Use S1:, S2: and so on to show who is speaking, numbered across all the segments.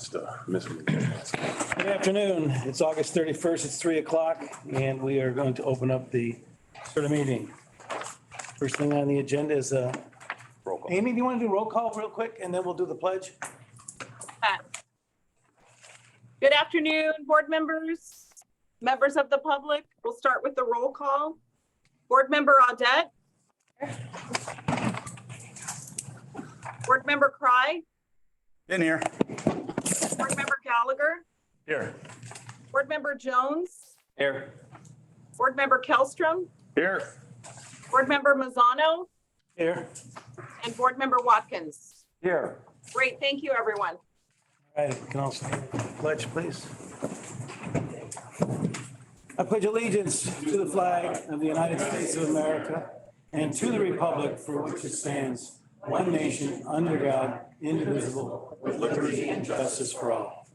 S1: must miss me.
S2: Good afternoon. It's August 31st. It's 3 o'clock and we are going to open up the SRTA meeting. First thing on the agenda is,
S1: Roll call.
S2: Amy, do you want to do roll call real quick and then we'll do the pledge?
S3: Good afternoon, board members, members of the public. We'll start with the roll call. Board member Audette. Board member Cry.
S1: In here.
S3: Board member Gallagher.
S1: Here.
S3: Board member Jones.
S1: Here.
S3: Board member Kellstrom.
S1: Here.
S3: Board member Mazzano.
S2: Here.
S3: And board member Watkins.
S1: Here.
S3: Great, thank you, everyone.
S2: All right, you can all stand for the pledge, please. I pledge allegiance to the flag of the United States of America and to the republic for which it stands, one nation, under God, indivisible, with liberty and justice for all.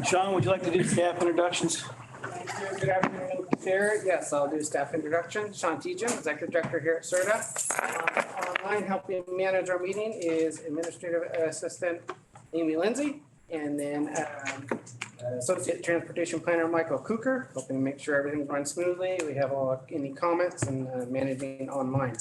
S2: Sean, would you like to do staff introductions?
S4: Good afternoon, Chair. Yes, I'll do staff introduction. Sean Tejan, Executive Director here at SRTA. Online helping manage our meeting is Administrative Assistant Amy Lindsay, and then Associate Transportation Planner Michael Cooker, helping make sure everything runs smoothly. We have any comments and managing online.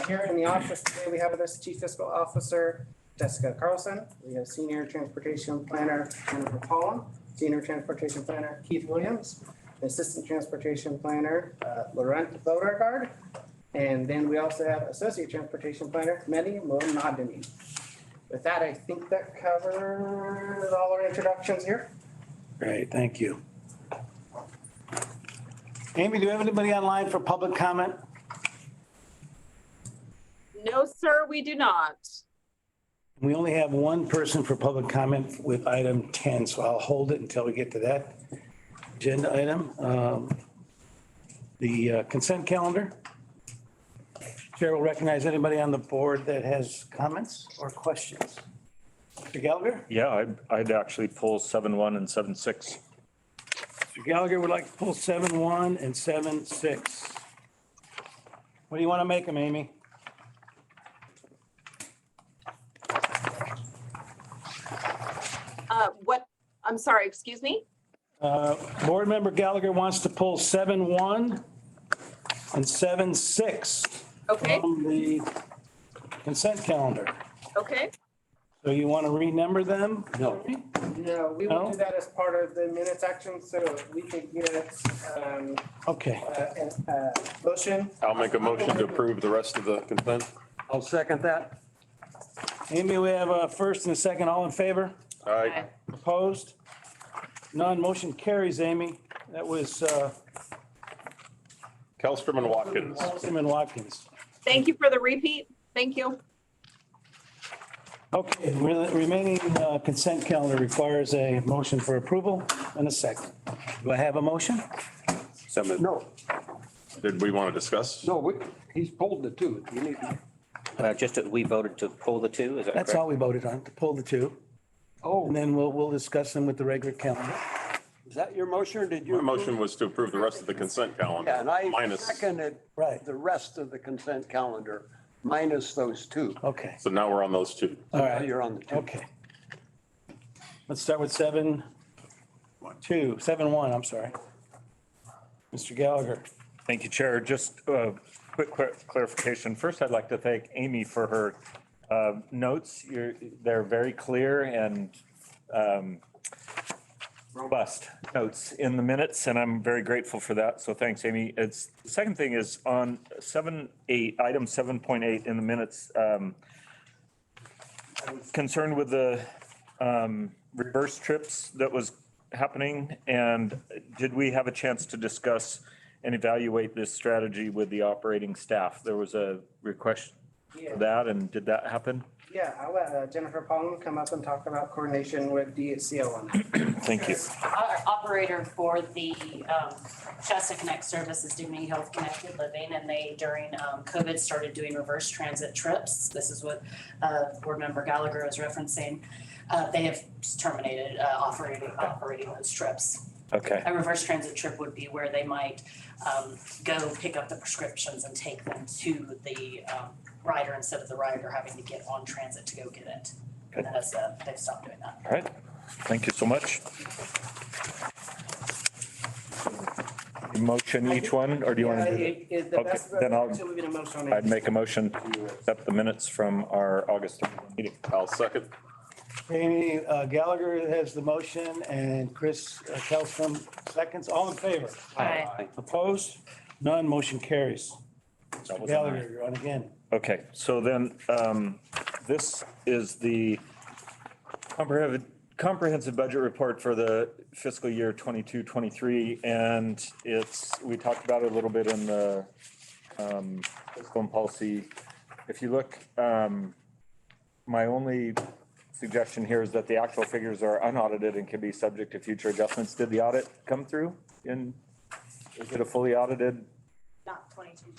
S4: Here in the office today, we have with us Chief Fiscal Officer Jessica Carlson. We have Senior Transportation Planner Jennifer Paulin, Senior Transportation Planner Keith Williams, Assistant Transportation Planner Laurent Beauregard, and then we also have Associate Transportation Planner Mehdi Monadini. With that, I think that covers all our introductions here.
S2: Great, thank you. Amy, do you have anybody online for public comment?
S3: No, sir, we do not.
S2: We only have one person for public comment with item 10, so I'll hold it until we get to that agenda item. The consent calendar. Chair will recognize anybody on the board that has comments or questions. Mr. Gallagher?
S5: Yeah, I'd actually pull 7.1 and 7.6.
S2: Mr. Gallagher would like to pull 7.1 and 7.6. What do you want to make them, Amy?
S3: I'm sorry, excuse me?
S2: Board member Gallagher wants to pull 7.1 and 7.6
S3: Okay,
S2: from the consent calendar.
S3: okay.
S2: So you want to renumber them? No.
S4: No, we will do that as part of the minutes action, so we could get
S2: Okay.
S4: motion.
S1: I'll make a motion to approve the rest of the consent.
S6: I'll second that.
S2: Amy, we have a first and a second. All in favor?
S1: All right.
S2: Opposed? None. Motion carries, Amy. That was
S1: Kellstrom and Watkins.
S2: Councilman Watkins.
S3: Thank you for the repeat. Thank you.
S2: Okay, remaining consent calendar requires a motion for approval and a second. Do I have a motion?
S6: No,
S1: Did we want to discuss?
S6: no, he's pulled the two. You need,
S7: Just that we voted to pull the two, is that
S2: That's
S7: correct?
S2: all we voted on, to pull the two.
S6: oh,
S2: And then we'll discuss them with the regular calendar.
S6: is that your motion or did you?
S1: My motion was to approve the rest of the consent calendar.
S6: Yeah, and I
S1: minus.
S6: seconded
S2: Right.
S6: the rest of the consent calendar minus those two.
S2: Okay,
S1: So now we're on those two.
S2: all
S6: Now
S2: right.
S6: you're on the two.
S2: Okay. Let's start with 7.1, I'm sorry. Mr. Gallagher.
S5: Thank you, Chair. Just quick clarification. First, I'd like to thank Amy for her notes. They're very clear and robust notes in the minutes, and I'm very grateful for that. So thanks, Amy. The second thing is on 7.8, item 7.8 in the minutes. I was concerned with the reverse trips that was happening, and did we have a chance to discuss and evaluate this strategy with the operating staff? There was a request for that, and did that happen?
S4: Yeah, I'll let Jennifer Paulin come up and talk about coordination with DHCO on that.
S5: Thank you.
S8: Our operator for the Shasta Connect service is Dignity Health Connected Living, and they, during COVID, started doing reverse transit trips. This is what Board Member Gallagher was referencing. They have terminated operating those trips.
S5: Okay.
S8: A reverse transit trip would be where they might go pick up the prescriptions and take them to the rider instead of the rider having to get on transit to go get it. And that has, they've stopped doing that.
S5: All right, thank you so much. Motion each one, or do you want to do that?
S4: The
S5: Okay,
S4: best,
S5: then I'll-
S4: so we get a motion on it.
S5: I'd make a motion to accept the minutes from our August 31 meeting.
S1: I'll second.
S2: Amy Gallagher has the motion and Chris Kelsum seconds. All in favor?
S8: Aye.
S2: Opposed? None. Motion carries.
S5: That was an aye.
S2: Gallagher, you're on again.
S5: Okay, so then, this is the comprehensive budget report for the fiscal year 22-23, and we talked about it a little bit in the, fiscal and policy. If you look, my only suggestion here is that the actual figures are unaudited and can be subject to future adjustments. Did the audit come through is it a fully audited
S8: Not 22,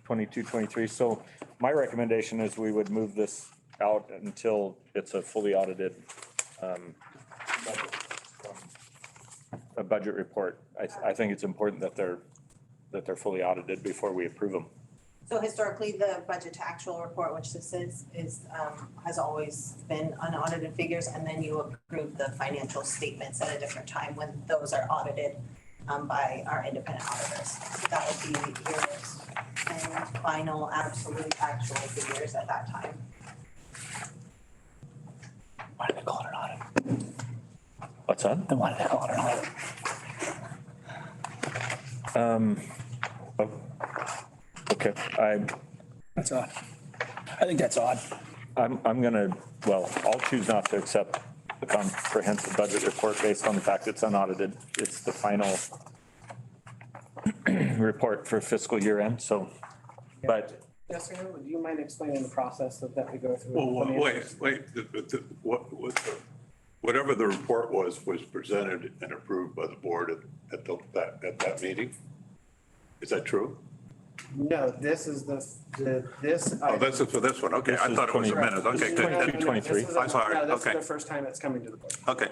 S8: 23.
S5: 22-23? So my recommendation is we would move this out until it's a fully audited a budget report. I think it's important that they're fully audited before we approve them.
S9: So historically, the budget to actual report, which this is, has always been unaudited figures, and then you approve the financial statements at a different time when those are audited by our independent auditors. So that would be your and final absolute actual figures at that time.
S7: Why do they call it an audit?
S5: What's that?
S7: Then why do they call it an audit?
S5: Okay,
S7: That's odd. I think that's odd.
S5: I'm gonna, I'll choose not to accept the comprehensive budget report based on the fact it's unaudited. It's the final report for fiscal year end, so, but
S4: Yes, sir. Would you mind explaining the process that we go through?
S10: Well, wait, whatever the report was presented and approved by the board at that meeting? Is that true?
S4: No, this is this.
S10: Oh, this is for this one. Okay, I
S5: This is
S10: thought it was a
S5: 20
S10: minute. Okay, good.
S5: 22-23.
S4: This is
S10: I'm sorry.
S4: No, this is
S10: Okay.
S4: the first time it's coming to the board.
S10: Okay.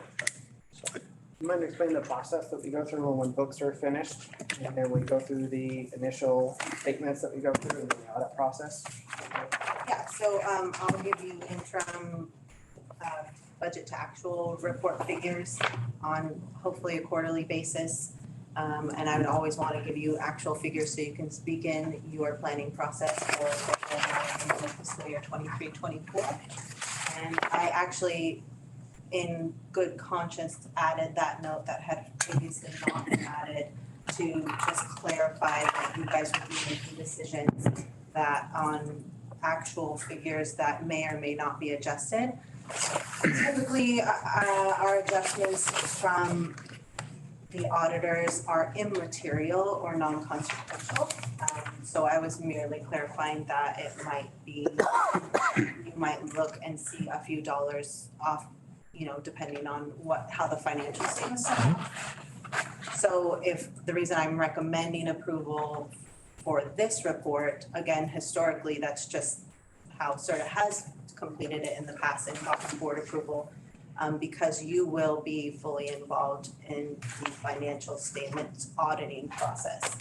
S4: You mind explaining the process that we go through when books are finished? And then we go through the initial statements that we go through and then the audit process?
S9: Yeah, so I'll give you interim budget to actual report figures on hopefully a quarterly basis. And I would always want to give you actual figures so you can begin your planning process for the fiscal year 23-24. And I actually, in good conscience, added that note that had previously not been added to just clarify that you guys would be making decisions that on actual figures that may or may not be adjusted. Typically, our adjustments from the auditors are immaterial or non-consequential. So I was merely clarifying that it might be, you might look and see a few dollars off, depending on how the financial statements are. So if the reason I'm recommending approval for this report, again, historically, that's just how SRTA has completed it in the past and gotten board approval. Because you will be fully involved in the financial statements auditing process.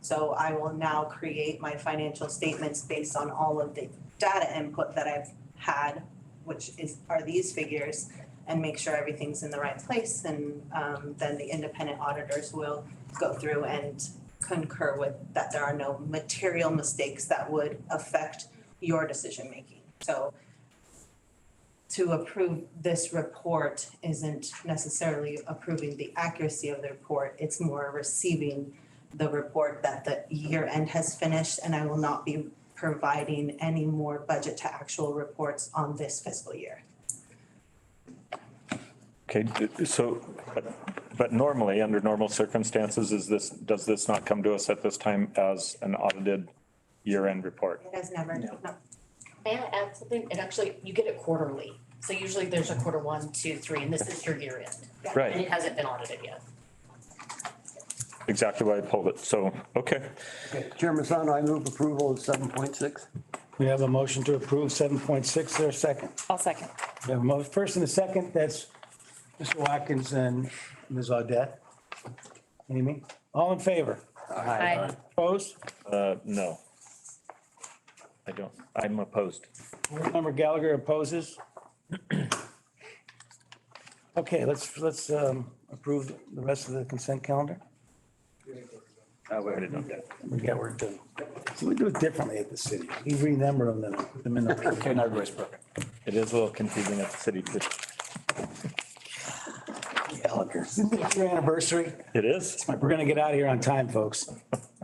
S9: So I will now create my financial statements based on all of the data input that I've had, which are these figures, and make sure everything's in the right place. And then the independent auditors will go through and concur with that there are no material mistakes that would affect your decision-making. So to approve this report isn't necessarily approving the accuracy of the report. It's more receiving the report that the year end has finished, and I will not be providing any more budget to actual reports on this fiscal year.
S5: okay, so, but normally, under normal circumstances, does this not come to us at this time as an audited year-end report?
S9: It has never, no.
S8: May I add something? It actually, you get it quarterly. So usually there's a quarter 1, 2, 3, and this is your year end. And
S5: Right,
S8: it hasn't been audited yet.
S5: exactly why I pulled it, so, okay.
S6: Chairman Son, I move approval of 7.6.
S2: We have a motion to approve 7.6. There a second?
S3: I'll second.
S2: We have a first and a second. That's Mr. Watkins and Ms. Audette. Amy, all in favor?
S3: Aye.
S2: Opposed?
S5: No. I don't, I'm opposed.
S2: Board Member Gallagher opposes. Okay, let's approve the rest of the consent calendar.
S5: We already done that.
S2: We got work done. See, we do it differently at the city. We renumber them and put them in the.
S7: Okay, now everybody's perfect.
S5: It is a little confusing at the city too.
S2: Gallagher. Isn't it your anniversary?
S5: It is.
S2: We're gonna get out of here on time, folks.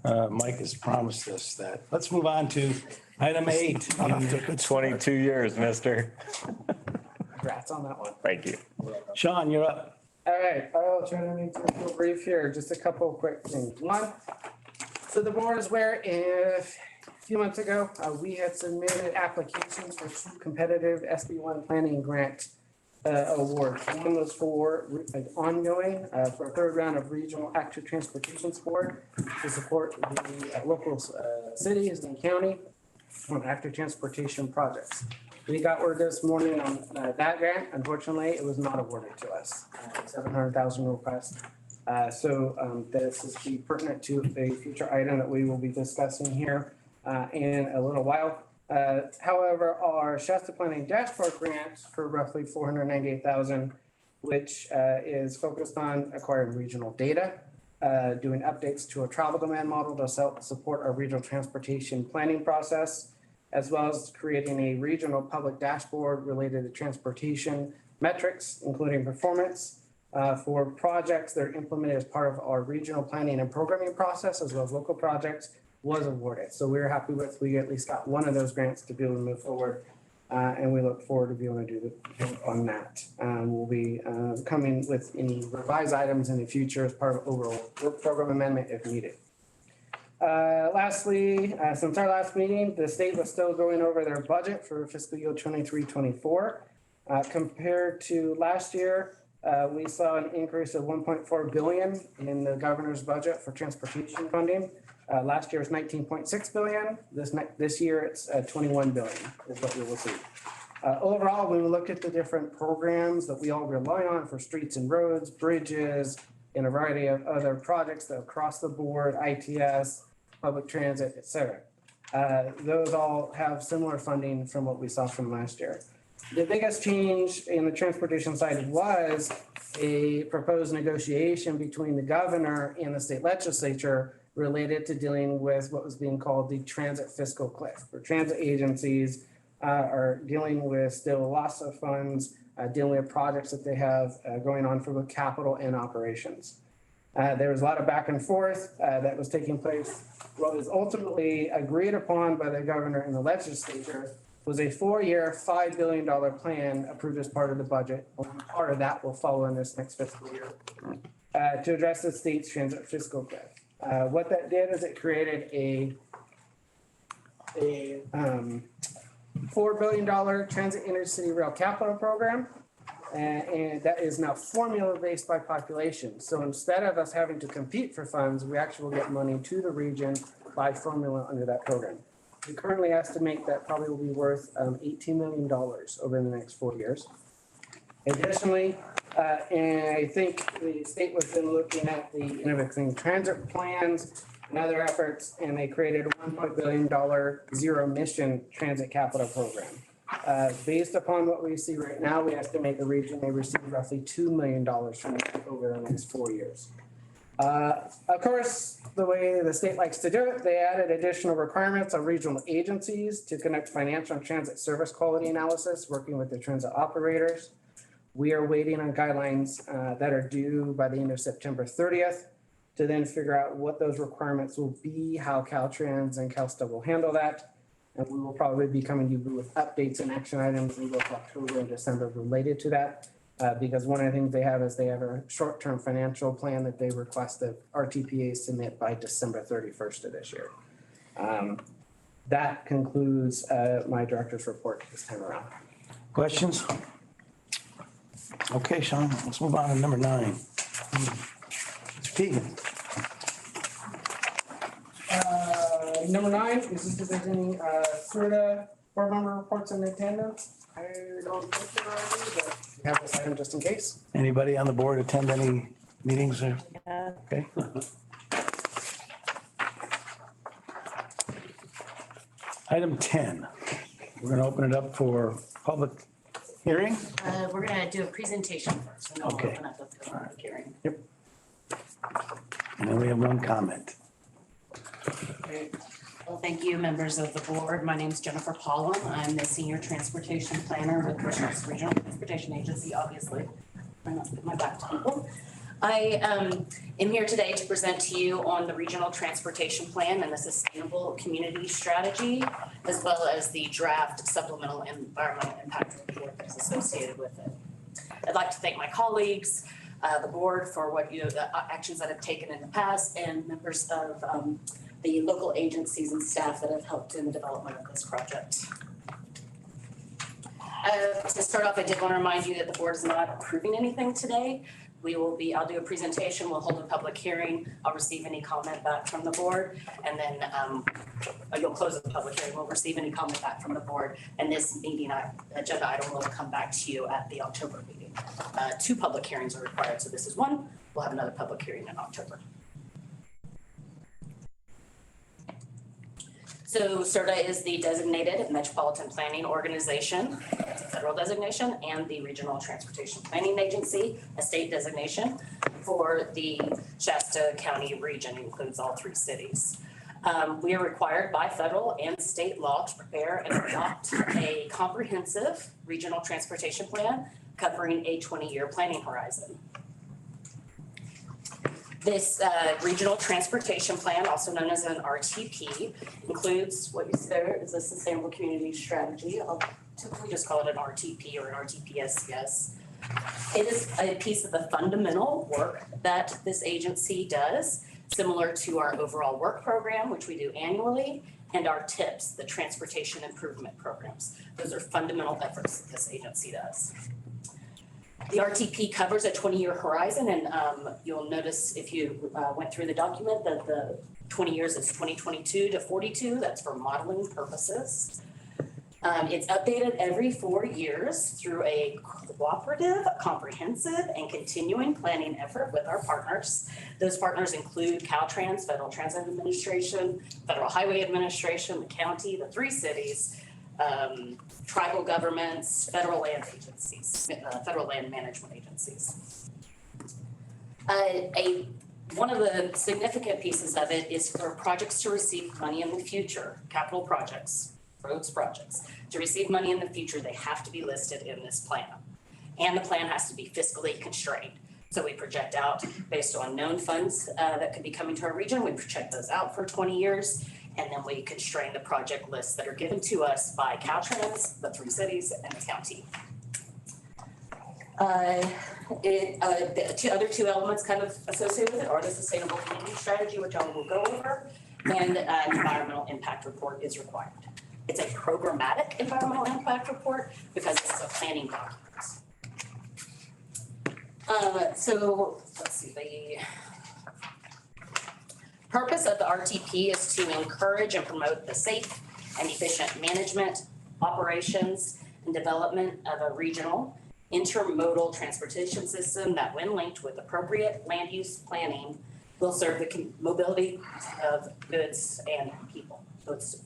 S2: Mike has promised us that. Let's move on to item 8.
S5: 22 years, mister.
S4: Congrats on that one.
S5: Thank you.
S2: Sean, you're up.
S4: All right, I'll try to make this real brief here, just a couple of quick things. One, so the board is aware, if a few months ago, we had submitted applications for 2 competitive SB1 planning grant awards. One was for ongoing, for a 3rd round of regional active transportation support to support the local cities and county on active transportation projects. We got word this morning on that grant. Unfortunately, it was not awarded to us. 700,000 request. So this is be pertinent to a future item that we will be discussing here in a little while. However, our Shasta Planning Dashboard grant for roughly 498,000, which is focused on acquiring regional data, doing updates to a travel demand model to support our regional transportation planning process, as well as creating a regional public dashboard related to transportation metrics, including performance for projects that are implemented as part of our regional planning and programming process, as well as local projects, was awarded. So we're happy we at least got one of those grants to be able to move forward. And we look forward to being able to do on that. We'll be coming with any revised items in the future as part of overall work program amendment if needed. Lastly, since our last meeting, the state was still going over their budget for fiscal year 23-24. Compared to last year, we saw an increase of 1.4 billion in the governor's budget for transportation funding. Last year was 19.6 billion. This year it's 21 billion is what we will see. Overall, when we look at the different programs that we all rely on for streets and roads, bridges, and a variety of other projects that across the board, ITS, public transit, et cetera. Those all have similar funding from what we saw from last year. The biggest change in the transportation side was a proposed negotiation between the governor and the state legislature related to dealing with what was being called the transit fiscal cliff, where transit agencies are dealing with still loss of funds, dealing with projects that they have going on for both capital and operations. There was a lot of back and forth that was taking place. What was ultimately agreed upon by the governor and the legislature was a 4-year, $5 billion plan approved as part of the budget. Part of that will follow in this next fiscal year to address the state's transit fiscal cliff. What that did is it created a $4 billion transit intercity rail capital program. And that is now formula based by population. So instead of us having to compete for funds, we actually will get money to the region by formula under that program. We currently estimate that probably will be worth $18 million over the next 4 years. Additionally, and I think the state was then looking at the innovative transit plans and other efforts, and they created a $1 billion zero emission transit capital program. Based upon what we see right now, we estimate the region may receive roughly $2 million from it over the next 4 years. Of course, the way the state likes to do it, they added additional requirements on regional agencies to conduct financial and transit service quality analysis, working with the transit operators. We are waiting on guidelines that are due by the end of September 30th to then figure out what those requirements will be, how Caltrans and CalSTUB will handle that. And we will probably be coming to you with updates and action items in both October and December related to that. Because one of the things they have is they have a short-term financial plan that they request that RTPA submit by December 31st of this year. That concludes my director's report this time around.
S2: Questions? Okay, Sean, let's move on to number 9. Mr. Keegan.
S4: Number 9 is just if there's any SRTA board member reports in attendance. I don't think there are any, but we have this item just in case.
S2: Anybody on the board attend any meetings or? Okay. Item 10, we're going to open it up for public hearing?
S8: We're gonna do a presentation first, and then we'll
S2: Okay.
S8: open up the public hearing.
S2: And then we have one comment.
S8: Well, thank you, members of the board. My name's Jennifer Paulin. I'm the Senior Transportation Planner with Pursuant Regional Transportation Agency, obviously. Try not to put my back to people. I am here today to present to you on the Regional Transportation Plan and the Sustainable Community Strategy, as well as the draft Supplemental Environmental Impact Report that's associated with it. I'd like to thank my colleagues, the board for the actions that have taken in the past, and members of the local agencies and staff that have helped in the development of this project. To start off, I did want to remind you that the board is not approving anything today. I'll do a presentation, we'll hold a public hearing, I'll receive any comment back from the board, and then you'll close the public hearing, we'll receive any comment back from the board, and this meeting agenda item will come back to you at the October meeting. 2 public hearings are required, so this is one, we'll have another public hearing in October. So SRTA is the designated metropolitan planning organization, it's a federal designation, and the Regional Transportation Planning Agency, a state designation for the Shasta County region, includes all 3 cities. We are required by federal and state law to prepare and adopt a comprehensive regional transportation plan covering a 20-year planning horizon. This regional transportation plan, also known as an RTP, includes what you see there is a sustainable community strategy. I'll typically just call it an RTP or an RTPSCS. It is a piece of the fundamental work that this agency does, similar to our overall work program, which we do annually, and our TIPS, the Transportation Improvement Programs. Those are fundamental efforts that this agency does. The RTP covers a 20-year horizon, and you'll notice if you went through the document that the 20 years is 2022 to 42. That's for modeling purposes. It's updated every 4 years through a cooperative, comprehensive, and continuing planning effort with our partners. Those partners include Caltrans, Federal Transit Administration, Federal Highway Administration, the county, the 3 cities, tribal governments, federal land agencies, federal land management agencies. One of the significant pieces of it is for projects to receive money in the future, capital projects, roads projects. To receive money in the future, they have to be listed in this plan. And the plan has to be fiscally constrained. So we project out based on known funds that could be coming to our region. We project those out for 20 years. And then we constrain the project lists that are given to us by Caltrans, the 3 cities, and the county. The other 2 elements kind of associated with it are the sustainable community strategy, which I will go over, and an environmental impact report is required. It's a programmatic environmental impact report because it's a planning document. So let's see, the purpose of the RTP is to encourage and promote the safe and efficient management, operations, and development of a regional intermodal transportation system that, when linked with appropriate land use planning, will serve the mobility of goods and people. So it's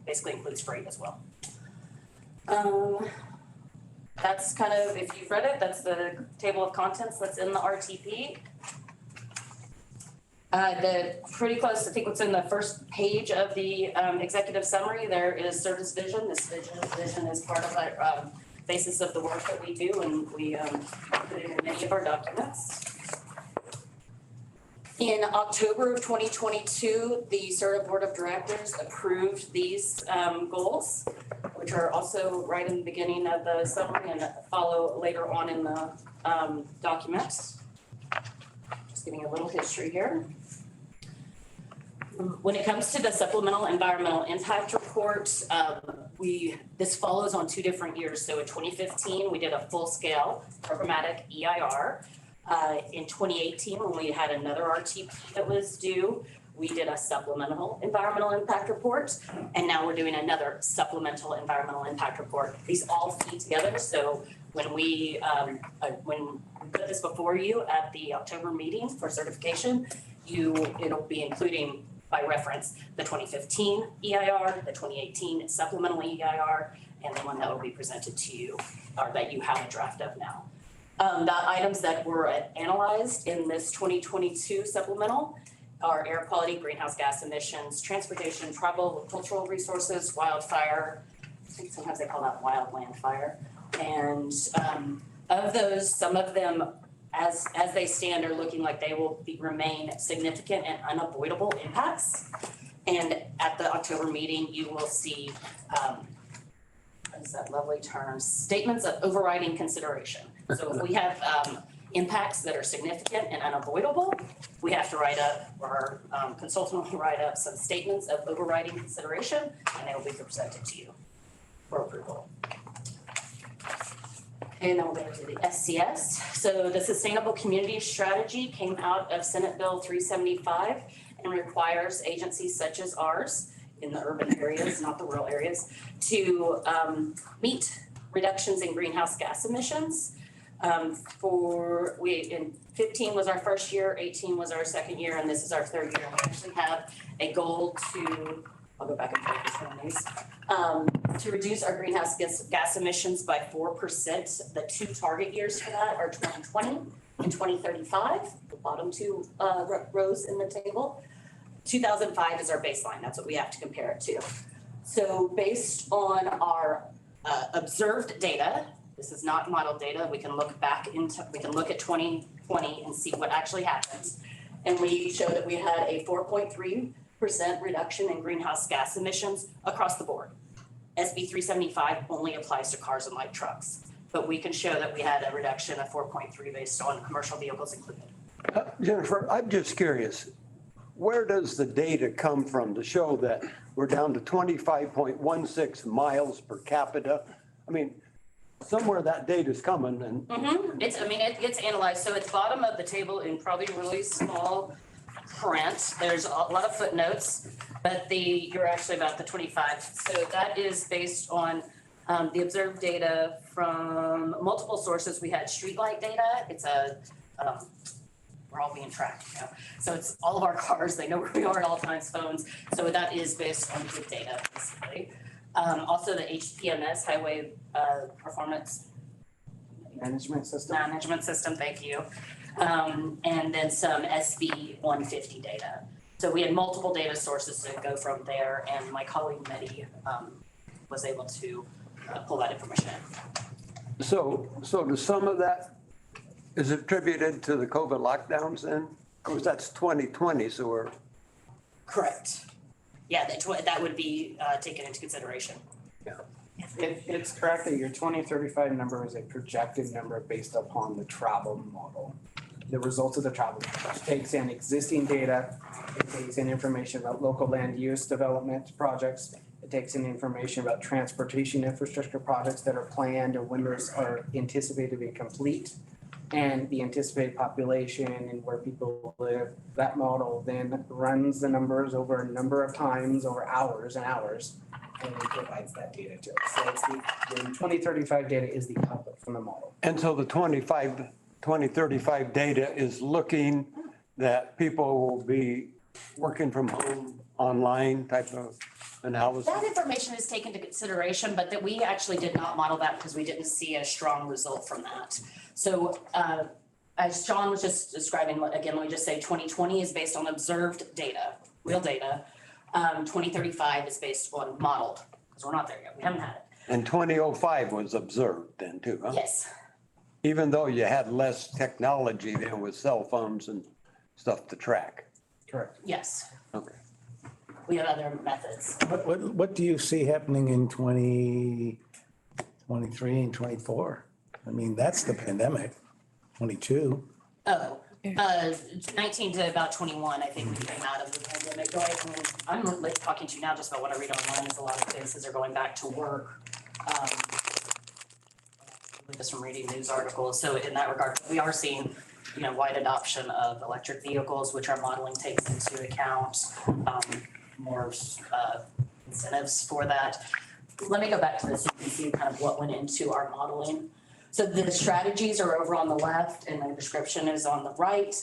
S8: basically includes freight as well. That's kind of, if you've read it, that's the table of contents that's in the RTP. Pretty close, I think what's in the first page of the executive summary, there is service vision. This vision is part of our basis of the work that we do, and we put it in many of our documents. In October of 2022, the SRTA Board of Directors approved these goals, which are also right in the beginning of the summary and follow later on in the documents. Just giving a little history here. When it comes to the Supplemental Environmental Impact Report, this follows on 2 different years. So in 2015, we did a full-scale programmatic EIR. In 2018, when we had another RTP that was due, we did a supplemental environmental impact report, and now we're doing another supplemental environmental impact report. These all feed together, so when we put this before you at the October meeting for certification, it'll be including by reference the 2015 EIR, the 2018 supplemental EIR, and the one that will be presented to you, or that you have a draft of now. The items that were analyzed in this 2022 supplemental are air quality, greenhouse gas emissions, transportation, travel, cultural resources, wildfire. I think sometimes they call that wildland fire. And of those, some of them, as they stand, are looking like they will remain significant and unavoidable impacts. And at the October meeting, you will see, what is that lovely term? Statements of overriding consideration. So if we have impacts that are significant and unavoidable, we have to write up, or our consultant will write up some statements of overriding consideration, and they will be presented to you for approval. And then we'll go to the SCS. So the Sustainable Community Strategy came out of Senate Bill 375 and requires agencies such as ours in the urban areas, not the rural areas, to meet reductions in greenhouse gas emissions. In 15 was our first year, 18 was our second year, and this is our third year. We actually have a goal to, I'll go back and focus on these, to reduce our greenhouse gas emissions by 4%. The two target years for that are 2020 and 2035, the bottom two rows in the table. 2005 is our baseline. That's what we have to compare it to. So based on our observed data, this is not model data. We can look back into, we can look at 2020 and see what actually happens. And we show that we had a 4.3% reduction in greenhouse gas emissions across the board. SB 375 only applies to cars and light trucks, but we can show that we had a reduction of 4.3 based on commercial vehicles included.
S6: Jennifer, I'm just curious, where does the data come from to show that we're down to 25.16 miles per capita? I mean, somewhere that data's coming and.
S8: It gets analyzed. So it's bottom of the table in probably really small print. There's a lot of footnotes, but you're actually about the 25. So that is based on the observed data from multiple sources. We had streetlight data. It's we're all being tracked now. So it's all of our cars. They know where we are at all times, phones. So that is based on good data, basically. Also the HPMS, Highway Performance
S4: Management system.
S8: Thank you. And then some SB 150 data. So we had multiple data sources to go from there, and my colleague Mehdi was able to pull that information in.
S6: So to some of that is attributed to the COVID lockdowns then? Of course, that's 2020, so we're.
S8: Correct. Yeah, that would be taken into consideration.
S6: Yeah.
S4: It's correct that your 2035 number is a projected number based upon the travel model. The results of the travel model, which takes in existing data, it takes in information about local land use development projects, it takes in information about transportation infrastructure projects that are planned or when those are anticipated to be complete, and the anticipated population and where people live. That model then runs the numbers over a number of times, over hours and hours, and then provides that data to us. So it's the 2035 data is the output from the model.
S6: And so the 2035 data is looking that people will be working from home, online type of analysis?
S8: That information is taken into consideration, but that we actually did not model that because we didn't see a strong result from that. So as John was just describing, again, let me just say 2020 is based on observed data, real data. 2035 is based on modeled, because we're not there yet. We haven't had it.
S6: And 2005 was observed then too, huh?
S8: Yes.
S6: Even though you had less technology then with cell phones and stuff to track.
S4: Correct.
S8: Yes.
S6: Okay.
S8: We have other methods.
S2: What do you see happening in 2023 and 24? I mean, that's the pandemic, 22.
S8: Oh, 19 to about 21, I think we came out of the pandemic. I'm talking to you now just about what I read online, is a lot of places are going back to work. Just from reading news articles. So in that regard, we are seeing, wide adoption of electric vehicles, which our modeling takes into account, more incentives for that. Let me go back to this so you can see kind of what went into our modeling. So the strategies are over on the left and the description is on the right.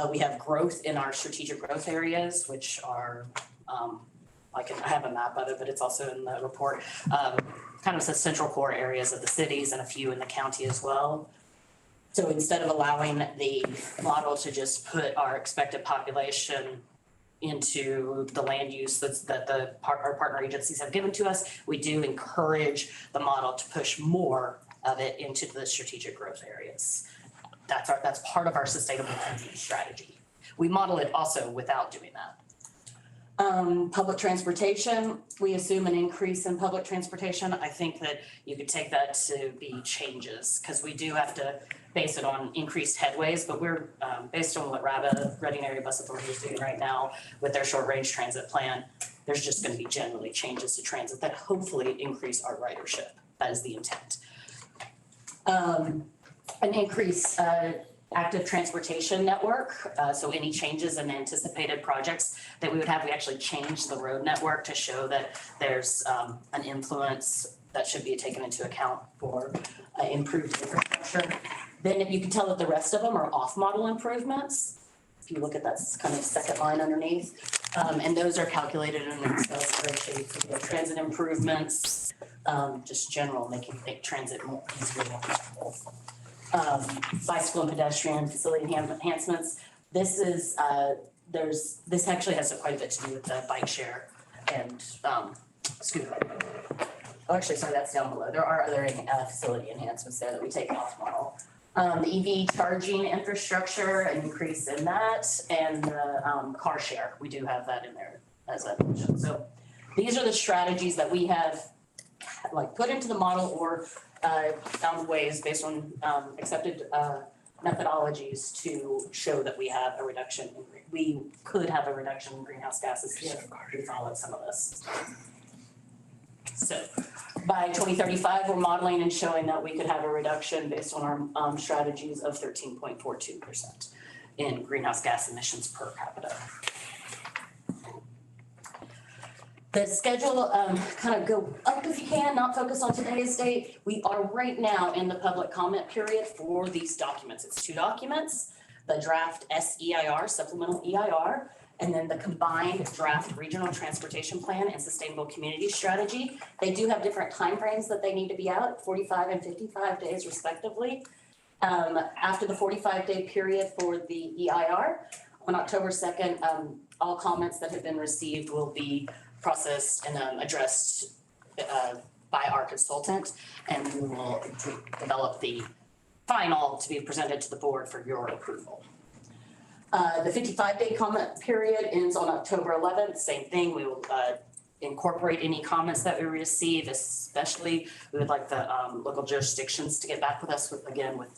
S8: We have growth in our strategic growth areas, which are, I have a map of it, but it's also in the report. kind of the central core areas of the cities and a few in the county as well. So instead of allowing the model to just put our expected population into the land use that our partner agencies have given to us, we do encourage the model to push more of it into the strategic growth areas. That's part of our sustainable energy strategy. We model it also without doing that. Public transportation, we assume an increase in public transportation. I think that you could take that to be changes, because we do have to base it on increased headways, but we're based on what Reading Area Bus Authority is doing right now with their short range transit plan. There's just going to be generally changes to transit that hopefully increase our ridership. That is the intent. An increase active transportation network. So any changes in anticipated projects that we would have, we actually changed the road network to show that there's an influence that should be taken into account for improved infrastructure. Then if you can tell that the rest of them are off-model improvements, if you look at that kind of second line underneath, and those are calculated in an Excel spreadsheet for the transit improvements, just general, making transit more easier, more comfortable. Bicycle and pedestrian facility enhancements. This is this actually has quite a bit to do with the bike share and scooter. Oh, actually, sorry, that's down below. There are other facility enhancements there that we take off model. The EV charging infrastructure, an increase in that, and the car share. We do have that in there, as I mentioned. So these are the strategies that we have put into the model or found ways based on accepted methodologies to show that we have a reduction we could have a reduction in greenhouse gases if we followed some of this. So by 2035, we're modeling and showing that we could have a reduction based on our strategies of 13.42% in greenhouse gas emissions per capita. The schedule, kind of go up if you can, not focus on today's date. We are right now in the public comment period for these documents. It's 2 documents, the draft SEIR, Supplemental EIR, and then the combined draft Regional Transportation Plan and Sustainable Community Strategy. They do have different timeframes that they need to be out, 45 and 55 days respectively. After the 45-day period for the EIR, on October 2nd, all comments that have been received will be processed and addressed by our consultant, and we will develop the final to be presented to the board for your approval. The 55-day comment period ends on October 11th. Same thing, we will incorporate any comments that we receive, especially we would like the local jurisdictions to get back with us with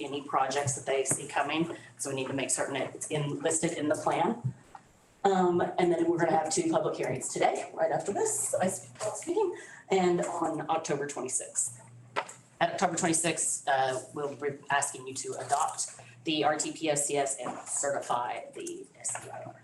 S8: any projects that they see coming. So we need to make certain it's listed in the plan. And then we're going to have 2 public hearings today, right after this, I speaking, and on October 26th. At October 26th, we'll be asking you to adopt the RTPSCS and certify the SEIR.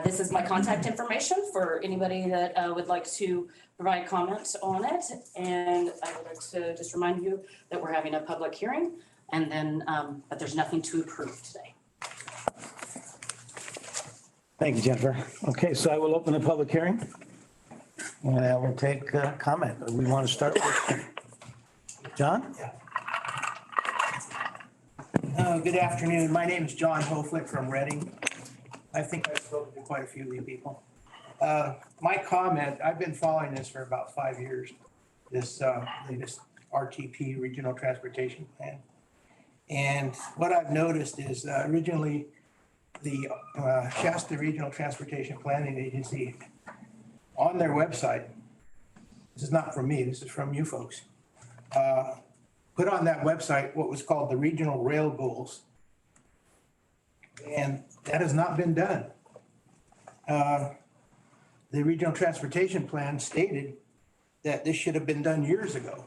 S8: This is my contact information for anybody that would like to provide comments on it. And I would like to just remind you that we're having a public hearing, and then, but there's nothing to approve today.
S2: Thank you, Jennifer. Okay, so I will open the public hearing. And I will take comment. We want to start with John?
S11: Good afternoon. My name is John Hoflick from Reading. I think I've spoken to quite a few of you people. My comment, I've been following this for about 5 years, this latest RTP, Regional Transportation Plan. And what I've noticed is originally the Shasta Regional Transportation Planning Agency on their website, this is not from me, this is from you folks, put on that website what was called the Regional Rail Goals. And that has not been done. The Regional Transportation Plan stated that this should have been done years ago.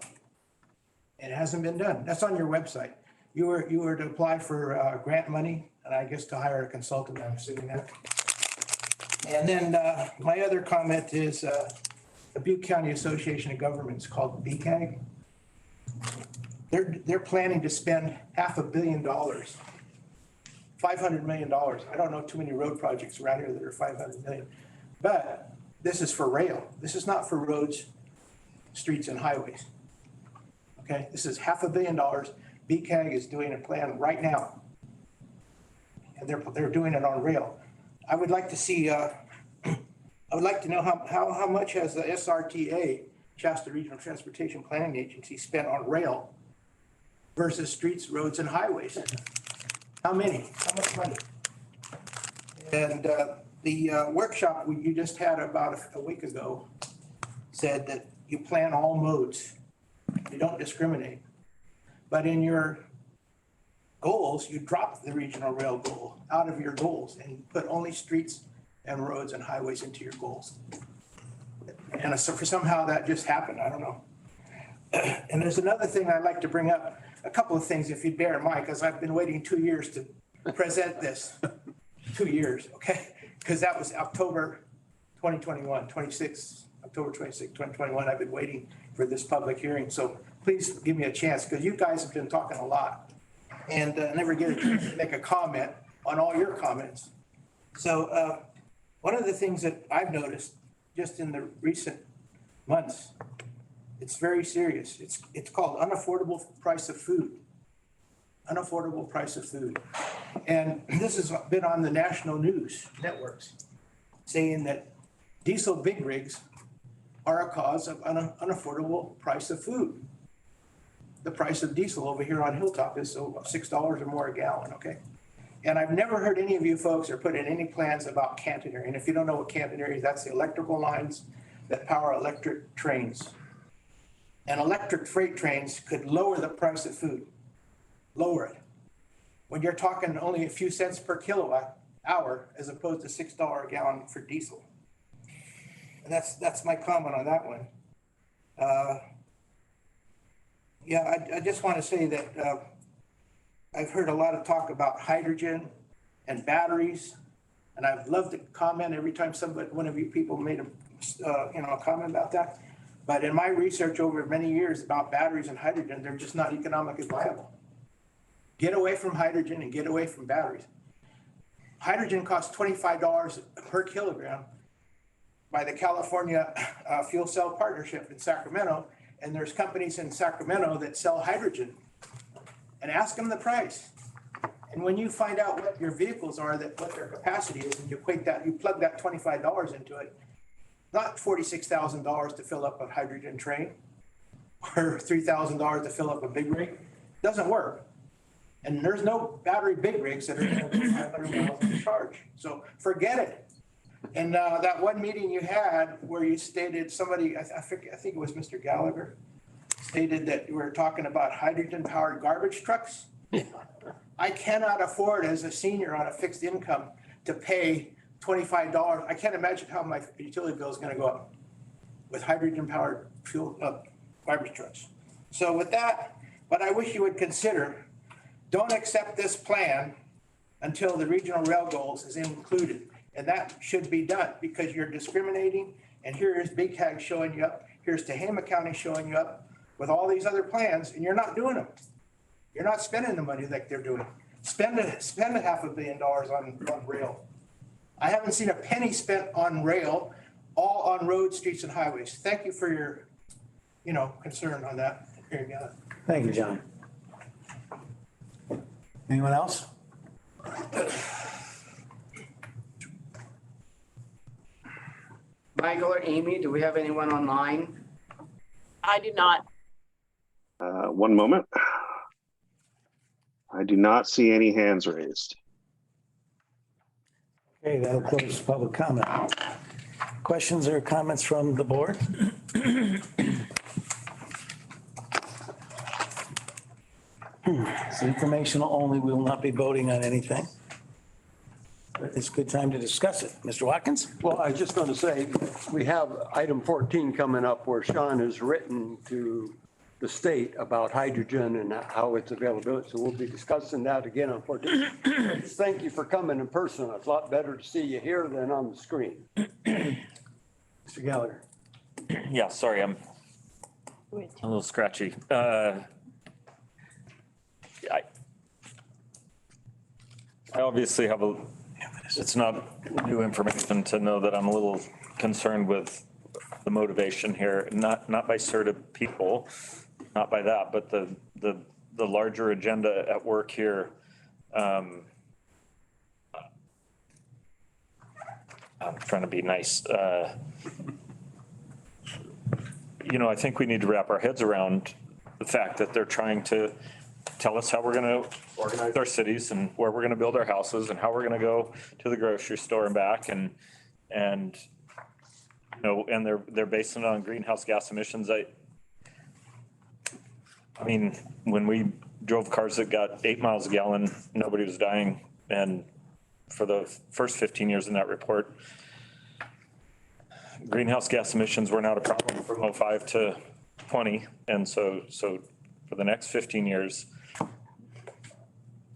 S11: It hasn't been done. That's on your website. You were to apply for grant money, and I guess to hire a consultant, I'm assuming that. And then my other comment is the Butte County Association of Governments, called BCAG. They're planning to spend $500 million, $500 million. I don't know too many road projects around here that are $500 million. But this is for rail. This is not for roads, streets and highways. Okay, this is $500 million. BCAG is doing a plan right now. And they're doing it on rail. I would like to see, I would like to know how much has the SRTA, Shasta Regional Transportation Planning Agency, spent on rail versus streets, roads and highways? How many? How much money? And the workshop you just had about a week ago said that you plan all modes. You don't discriminate. But in your goals, you drop the regional rail goal out of your goals and you put only streets and roads and highways into your goals. And so for somehow that just happened, I don't know. And there's another thing I'd like to bring up, a couple of things if you'd bear in mind, because I've been waiting 2 years to present this. 2 years, okay? Because that was October 2021, October 26, 2021. I've been waiting for this public hearing. So please give me a chance, because you guys have been talking a lot and never get a chance to make a comment on all your comments. So one of the things that I've noticed just in the recent months, it's very serious. It's called unaffordable price of food. Unaffordable price of food. And this has been on the national news networks saying that diesel big rigs are a cause of unaffordable price of food. The price of diesel over here on Hilltop is $6 or more a gallon, okay? And I've never heard any of you folks or put in any plans about catenary. And if you don't know what catenary is, that's the electrical lines that power electric trains. And electric freight trains could lower the price of food, lower it. When you're talking only a few cents per kilowatt hour as opposed to $6 a gallon for diesel. And that's my comment on that one. I just want to say that I've heard a lot of talk about hydrogen and batteries, and I'd love to comment every time one of you people made a comment about that. But in my research over many years about batteries and hydrogen, they're just not economically viable. Get away from hydrogen and get away from batteries. Hydrogen costs $25 per kilogram by the California Fuel Cell Partnership in Sacramento. And there's companies in Sacramento that sell hydrogen, and ask them the price. And when you find out what your vehicles are, what their capacity is, and you plug that $25 into it, not $46,000 to fill up a hydrogen train or $3,000 to fill up a big rig, doesn't work. And there's no battery big rigs that are going to be 500 miles of charge. So forget it. And that one meeting you had where you stated somebody, I think it was Mr. Gallagher, stated that you were talking about hydrogen powered garbage trucks. I cannot afford as a senior on a fixed income to pay $25. I can't imagine how my utility bill is going to go up with hydrogen powered garbage trucks. So with that, what I wish you would consider, don't accept this plan until the regional rail goals is included. And that should be done because you're discriminating. And here is Big Hag showing you up. Here's Tehama County showing you up with all these other plans, and you're not doing them. You're not spending the money like they're doing. Spend a $500 million on rail. I haven't seen a penny spent on rail, all on roads, streets, and highways. Thank you for your, concern on that. Here you go.
S2: Thank you, John. Anyone else?
S4: Michael or Amy, do we have anyone online?
S3: I do not.
S12: One moment. I do not see any hands raised.
S2: Okay, that'll close public comment. Questions or comments from the board? It's informational only. We will not be voting on anything. But it's a good time to discuss it. Mr. Watkins?
S6: Well, I was just going to say, we have item 14 coming up where Sean has written to the state about hydrogen and how it's available. So we'll be discussing that again on 14. Just thank you for coming in person. It's a lot better to see you here than on the screen.
S2: Mr. Gallagher?
S5: Yeah, sorry, I'm a little scratchy. I obviously have it's not new information to know that I'm a little concerned with the motivation here, not by SRTA people, not by that, but the larger agenda at work here. I'm trying to be nice. You know, I think we need to wrap our heads around the fact that they're trying to tell us how we're going to organize our cities and where we're going to build our houses and how we're going to go to the grocery store and back and you know, and they're basing it on greenhouse gas emissions. I mean, when we drove cars that got 8 miles a gallon, nobody was dying. And for the first 15 years in that report, greenhouse gas emissions were not a problem from 05 to 20. And so for the next 15 years,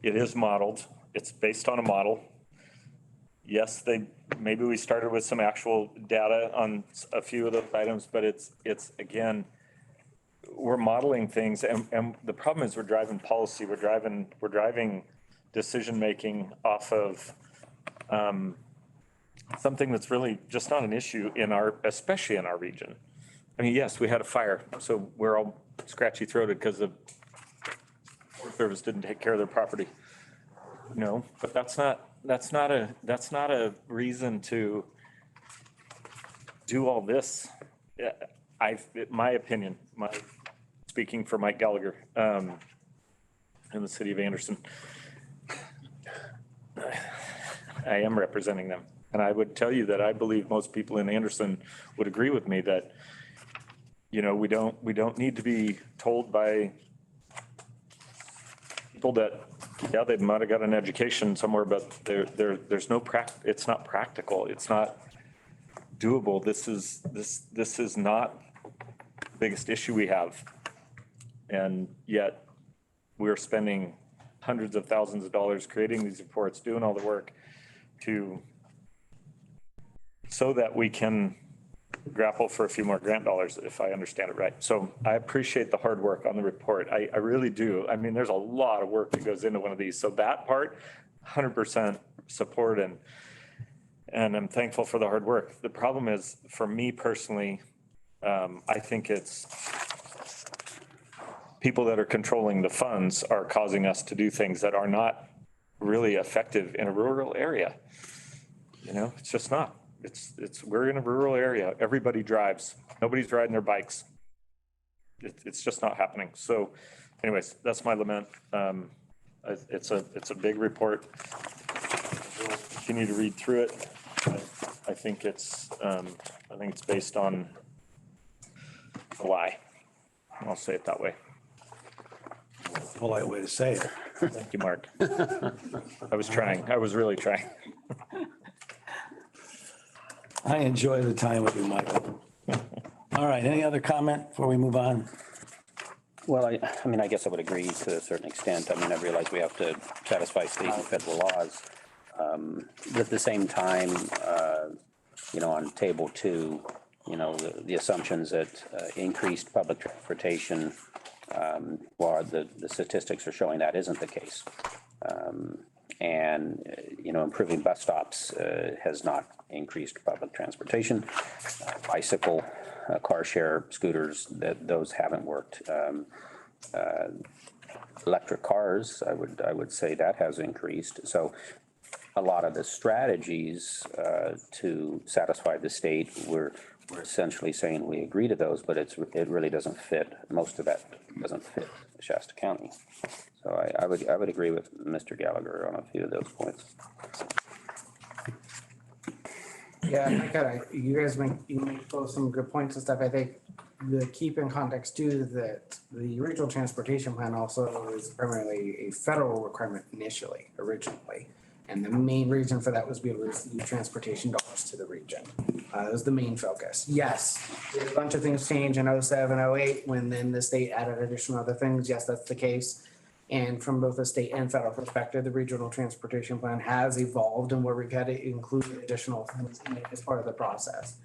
S5: it is modeled. It's based on a model. Yes, maybe we started with some actual data on a few of those items, but it's again, we're modeling things, and the problem is we're driving policy. We're driving decision-making off of something that's really just not an issue especially in our region. I mean, yes, we had a fire, so we're all scratchy throated because the Forest Service didn't take care of their property. No, but that's not a reason to do all this. My opinion, speaking for Mike Gallagher, in the city of Anderson, I am representing them. And I would tell you that I believe most people in Anderson would agree with me that, you know, we don't need to be told by people that, yeah, they might have got an education somewhere, but there's no it's not practical. It's not doable. This is not the biggest issue we have. And yet we're spending hundreds of thousands of dollars creating these reports, doing all the work so that we can grapple for a few more grant dollars, if I understand it right. So I appreciate the hard work on the report. I really do. I mean, there's a lot of work that goes into one of these. So that part, 100% support and I'm thankful for the hard work. The problem is, for me personally, I think it's people that are controlling the funds are causing us to do things that are not really effective in a rural area. You know, it's just not. We're in a rural area. Everybody drives. Nobody's riding their bikes. It's just not happening. So anyways, that's my lament. It's a big report. We'll continue to read through it. I think it's based on a lie. I'll say it that way.
S2: Polite way to say it.
S5: Thank you, Mark. I was trying. I was really trying.
S2: I enjoy the time with you, Michael. All right, any other comment before we move on?
S13: Well, I mean, I guess I would agree to a certain extent. I mean, I realize we have to satisfy state and federal laws. But at the same time, you know, on table 2, you know, the assumptions that increased public transportation, while the statistics are showing that isn't the case. And, you know, improving bus stops has not increased public transportation. Bicycle, car share, scooters, those haven't worked. Electric cars, I would say that has increased. So a lot of the strategies to satisfy the state, we're essentially saying we agree to those, but it really doesn't fit. Most of that doesn't fit Shasta County. So I would agree with Mr. Gallagher on a few of those points.
S4: Yeah, you guys make both some good points and stuff. I think the keep in context too that the regional transportation plan also is primarily a federal requirement originally. And the main reason for that was to be able to receive transportation dollars to the region. That was the main focus. Yes, a bunch of things changed in 07, 08 when then the state added additional other things. Yes, that's the case. And from both the state and federal perspective, the regional transportation plan has evolved and where we've had to include additional things in it as part of the process.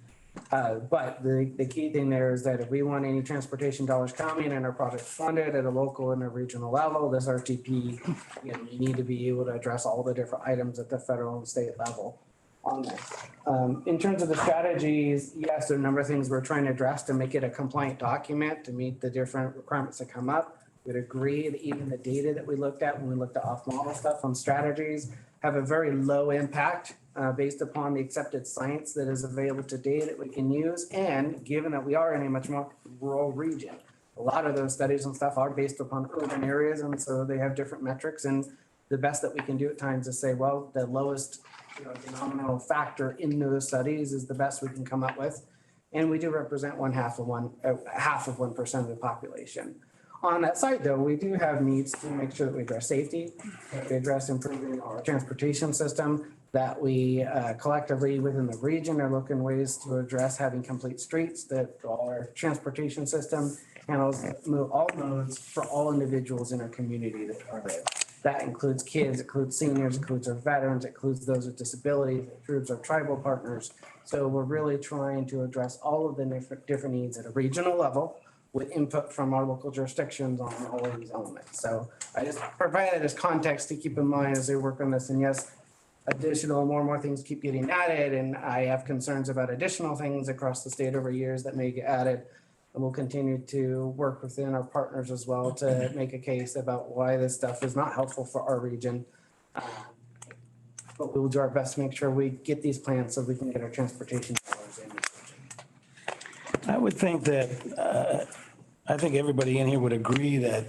S4: But the key thing there is that if we want any transportation dollars coming and our projects funded at a local and a regional level, this RTP, you need to be able to address all the different items at the federal and state level. on there. In terms of the strategies, yes, there are a number of things we're trying to address to make it a compliant document to meet the different requirements that come up. We'd agree that even the data that we looked at when we looked at off-model stuff on strategies have a very low impact based upon the accepted science that is available today that we can use. And given that we are in a much more rural region, a lot of those studies and stuff are based upon urban areas, and so they have different metrics. And the best that we can do at times is say, well, the lowest denominational factor in those studies is the best we can come up with. And we do represent half of 1% of the population. On that side, though, we do have needs to make sure that we address safety, that we address improving our transportation system, that we collectively within the region are looking ways to address having complete streets, that our transportation system handles all modes for all individuals in our community that are there. That includes kids, includes seniors, includes our veterans, includes those with disabilities, includes our tribal partners. So we're really trying to address all of the different needs at a regional level with input from our local jurisdictions on all of these elements. So I just provided this context to keep in mind as they work on this. And yes, more and more things keep getting added. And I have concerns about additional things across the state over years that may get added. And we'll continue to work within our partners as well to make a case about why this stuff is not helpful for our region. But we will do our best to make sure we get these plans so we can get our transportation dollars in.
S2: I would think that, I think everybody in here would agree that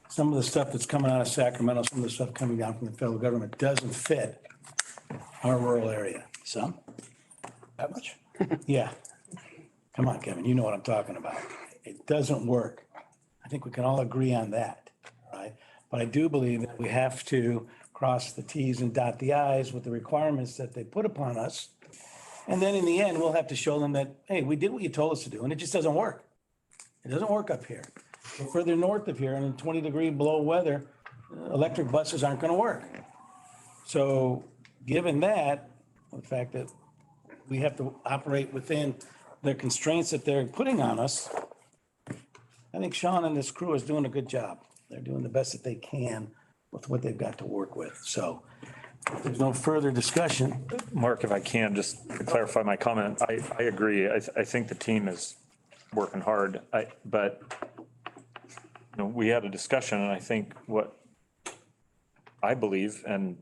S2: some of the stuff that's coming out of Sacramento, some of the stuff coming down from the federal government doesn't fit our rural area. Some?
S7: That much?
S2: Yeah. Come on, Kevin, you know what I'm talking about. It doesn't work. I think we can all agree on that, right? But I do believe that we have to cross the Ts and dot the Is with the requirements that they put upon us. And then in the end, we'll have to show them that, hey, we did what you told us to do, and it just doesn't work. It doesn't work up here. We're further north of here, and in 20-degree below weather, electric buses aren't going to work. So given that, the fact that we have to operate within the constraints that they're putting on us, I think Sean and this crew is doing a good job. They're doing the best that they can with what they've got to work with. So if there's no further discussion.
S5: Mark, if I can, just to clarify my comment, I agree. I think the team is working hard, but we had a discussion, and I think what I believe and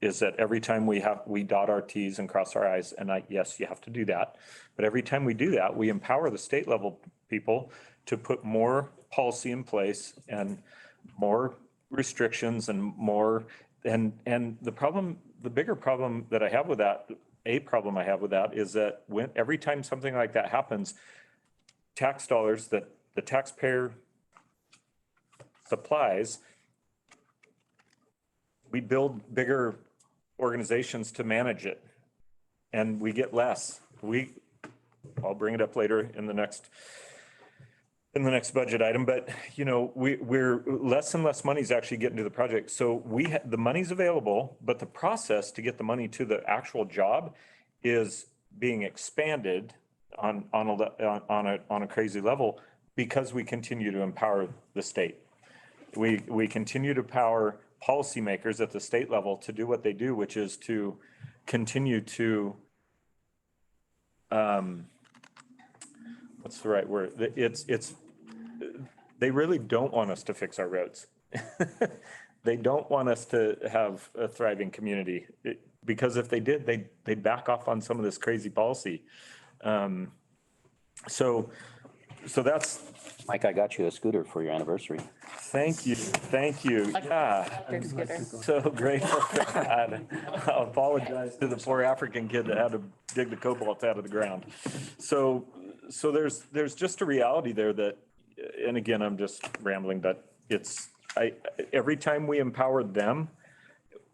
S5: is that every time we dot our T's and cross our I's, and yes, you have to do that. But every time we do that, we empower the state level people to put more policy in place and more restrictions and more. And the bigger problem that I have with that, is that every time something like that happens, tax dollars that the taxpayer supplies, we build bigger organizations to manage it, and we get less. I'll bring it up later in the next budget item, but we're less and less money is actually getting to the project. So the money's available, but the process to get the money to the actual job is being expanded on a crazy level because we continue to empower the state. We continue to power policymakers at the state level to do what they do, which is to continue to, what's the right word? They really don't want us to fix our roads. They don't want us to have a thriving community because if they did, they'd back off on some of this crazy policy. So that's.
S13: Mike, I got you a scooter for your anniversary.
S5: Thank you. Yeah. So grateful for that. I'll apologize to the poor African kid that had to dig the cobalt out of the ground. So there's just a reality there that, and again, I'm just rambling, but every time we empower them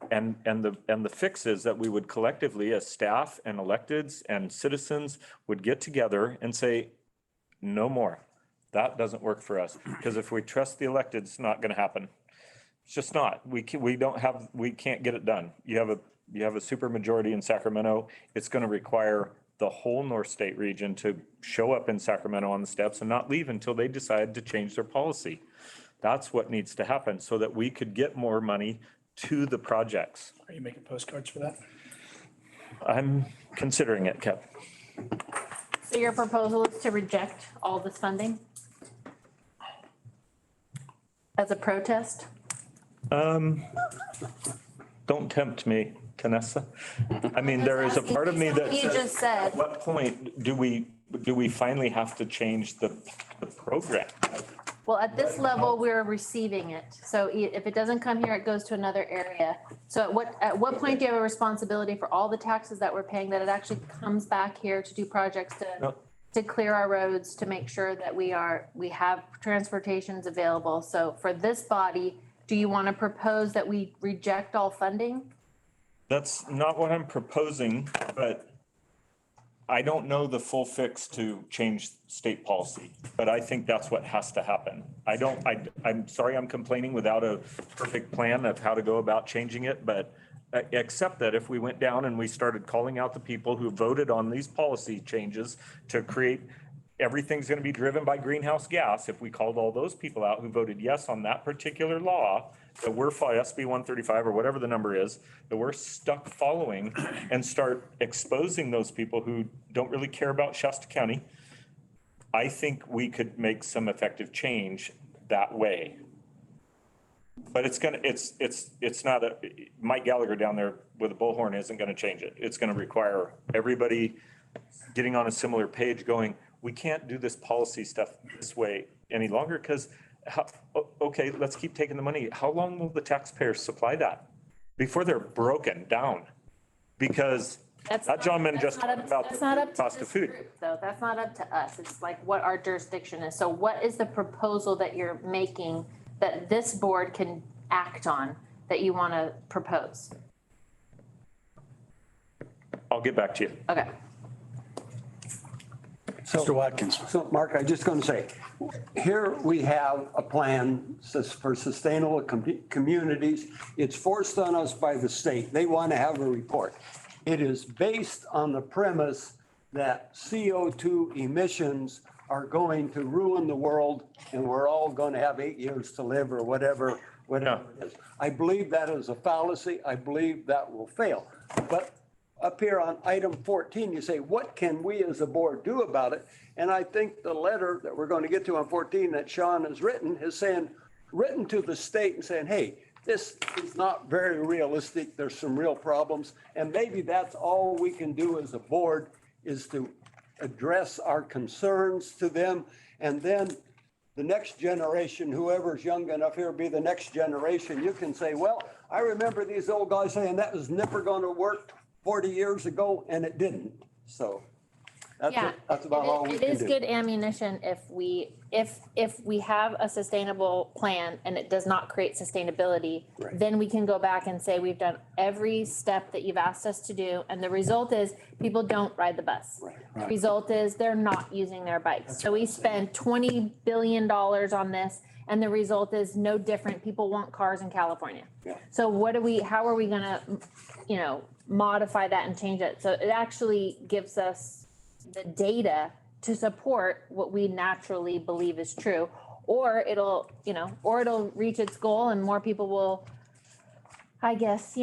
S5: and the fix is that we would collectively as staff and electeds and citizens would get together and say, no more. That doesn't work for us because if we trust the elected, it's not going to happen. It's just not. We can't get it done. You have a super majority in Sacramento. It's going to require the whole North State region to show up in Sacramento on the steps and not leave until they decide to change their policy. That's what needs to happen so that we could get more money to the projects.
S7: Are you making postcards for that?
S5: I'm considering it, Kev.
S14: So your proposal is to reject all this funding? As a protest?
S5: Don't tempt me, Vanessa. I mean, there is a part of me that
S14: You
S5: says,
S14: just said,
S5: at what point do we finally have to change the program?
S14: well, at this level, we're receiving it. So if it doesn't come here, it goes to another area. So at what point do you have a responsibility for all the taxes that we're paying, that it actually comes back here to do projects
S5: No.
S14: to clear our roads, to make sure that we have transportations available? So for this body, do you want to propose that we reject all funding?
S5: That's not what I'm proposing, but I don't know the full fix to change state policy, but I think that's what has to happen. I'm sorry I'm complaining without a perfect plan of how to go about changing it, but except that if we went down and we started calling out the people who voted on these policy changes to create, everything's going to be driven by greenhouse gas. If we called all those people out who voted yes on that particular law, that we're SB 135 or whatever the number is, that we're stuck following, and start exposing those people who don't really care about Shasta County, I think we could make some effective change that way. But it's not Mike Gallagher down there with a bullhorn isn't going to change it. It's going to require everybody getting on a similar page going, we can't do this policy stuff this way any longer because, okay, let's keep taking the money. How long will the taxpayers supply that before they're broken down? Because that gentleman just talked about the cost of food.
S14: So that's not up to us. It's like what our jurisdiction is. So what is the proposal that you're making that this board can act on that you want to propose?
S5: I'll get back to you.
S14: Okay.
S2: Mr. Watkins.
S6: So Mark, I'm just going to say, here we have a plan for sustainable communities. It's forced on us by the state. They want to have a report. It is based on the premise that CO2 emissions are going to ruin the world and we're all going to have 8 years to live or whatever it is. I believe that is a fallacy. I believe that will fail. But up here on item 14, you say, what can we as a board do about it? And I think the letter that we're going to get to on 14 that Sean has written is saying, written to the state and saying, hey, this is not very realistic. There's some real problems. And maybe that's all we can do as a board is to address our concerns to them. And then the next generation, whoever's young enough here, be the next generation, you can say, well, I remember these old guys saying that was never going to work 40 years ago, and it didn't. So that's about all we can do.
S14: It is good ammunition if we have a sustainable plan and it does not create sustainability, then we can go back and say, we've done every step that you've asked us to do. And the result is people don't ride the bus. The result is they're not using their bikes. So we spend $20 billion on this. And the result is no different. People want cars in California. So how are we gonna, modify that and change it? So it actually gives us the data to support what we naturally believe is true, or it'll reach its goal and more people will, I guess,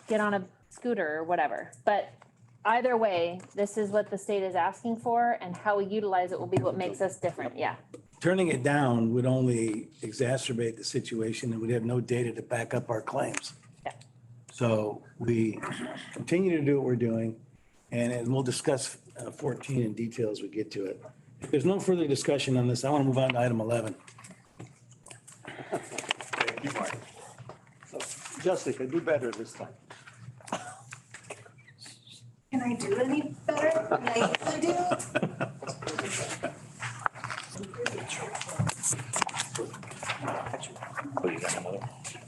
S14: get on a scooter or whatever. But either way, this is what the state is asking for, and how we utilize it will be what makes us different. Yeah.
S2: Turning it down would only exacerbate the situation and we'd have no data to back up our claims.
S14: Yeah.
S2: So we continue to do what we're doing, and we'll discuss 14 in detail as we get to it. If there's no further discussion on this, I want to move on to item 11.
S5: Thank you, Mark.
S6: So, Jessica, do better this time.
S9: Can I do any better than I usually do?
S5: Oh, you got another?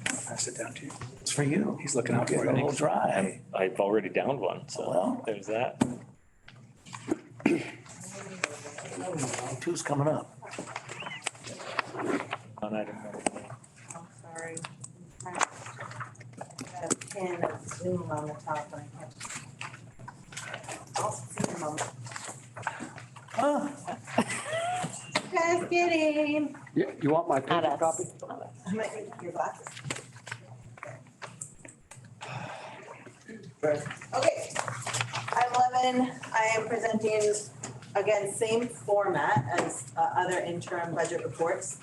S7: Pass it down to you.
S2: It's for you.
S7: He's looking out
S2: Get
S7: for
S2: a
S7: it.
S2: little dry.
S5: I've already downed one, so
S2: Well.
S5: there's that.
S2: Two's coming up.
S5: On item number one.
S9: I'm sorry. I got a pin of Zoom on the top and I can't. I'll see them on. Just kidding.
S6: You want my
S14: Not
S6: paper
S14: us.
S6: copy?
S9: I might need your glasses. Okay, item 11, I am presenting, again, same format as other interim budget reports.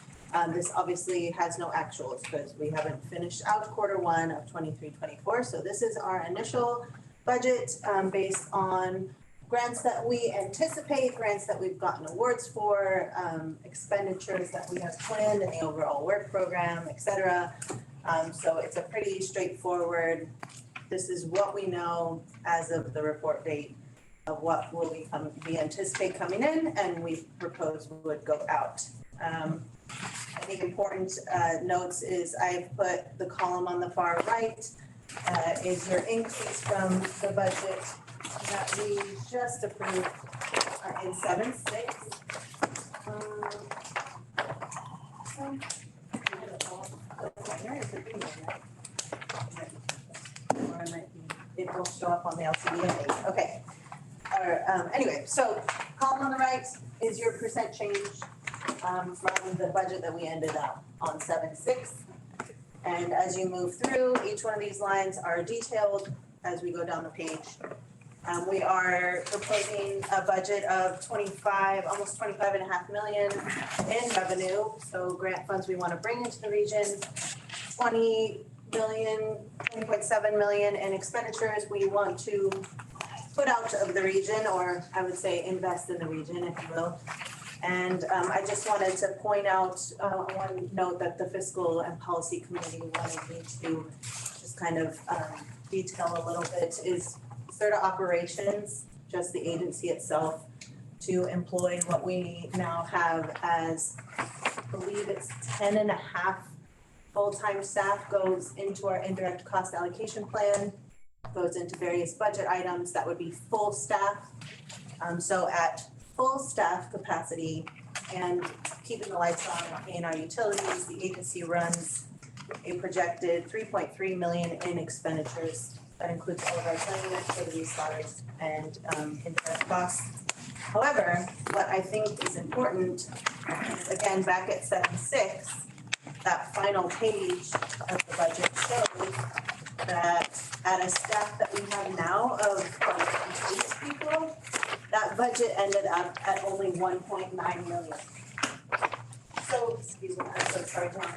S9: This obviously has no actuals because we haven't finished out quarter one of 23-24. So this is our initial budget based on grants that we anticipate, grants that we've gotten awards for, expenditures that we have planned in the overall work program, et cetera. So it's a pretty straightforward, this is what we know as of the report date of what will we anticipate coming in and we propose would go out. I think important notes is I've put the column on the far right is your increase from the budget that we just approved in 7.6. It will show up on the LCD. Okay. Anyway, so column on the right is your percent change from the budget that we ended up on 7.6. And as you move through, each one of these lines are detailed as we go down the page. We are proposing a budget of almost 25.5 million in revenue. So grant funds we want to bring into the region, 20.7 million in expenditures we want to put out of the region, or I would say invest in the region, if you will. And I just wanted to point out one note that the Fiscal and Policy Committee wanted me to just kind of detail a little bit is SRTA operations, just the agency itself, to employ what we now have as, I believe it's 10.5 full-time staff goes into our indirect cost allocation plan, goes into various budget items, that would be full staff. So at full staff capacity and keeping the lights on and paying our utilities, the agency runs a projected 3.3 million in expenditures. That includes all of our planning activities, salaries, and indirect costs. However, what I think is important, is again, back at 7.6, that final page of the budget shows that at a staff that we have now of 8 people, that budget ended up at only 1.9 million. So, excuse me, I'm so sorry, John.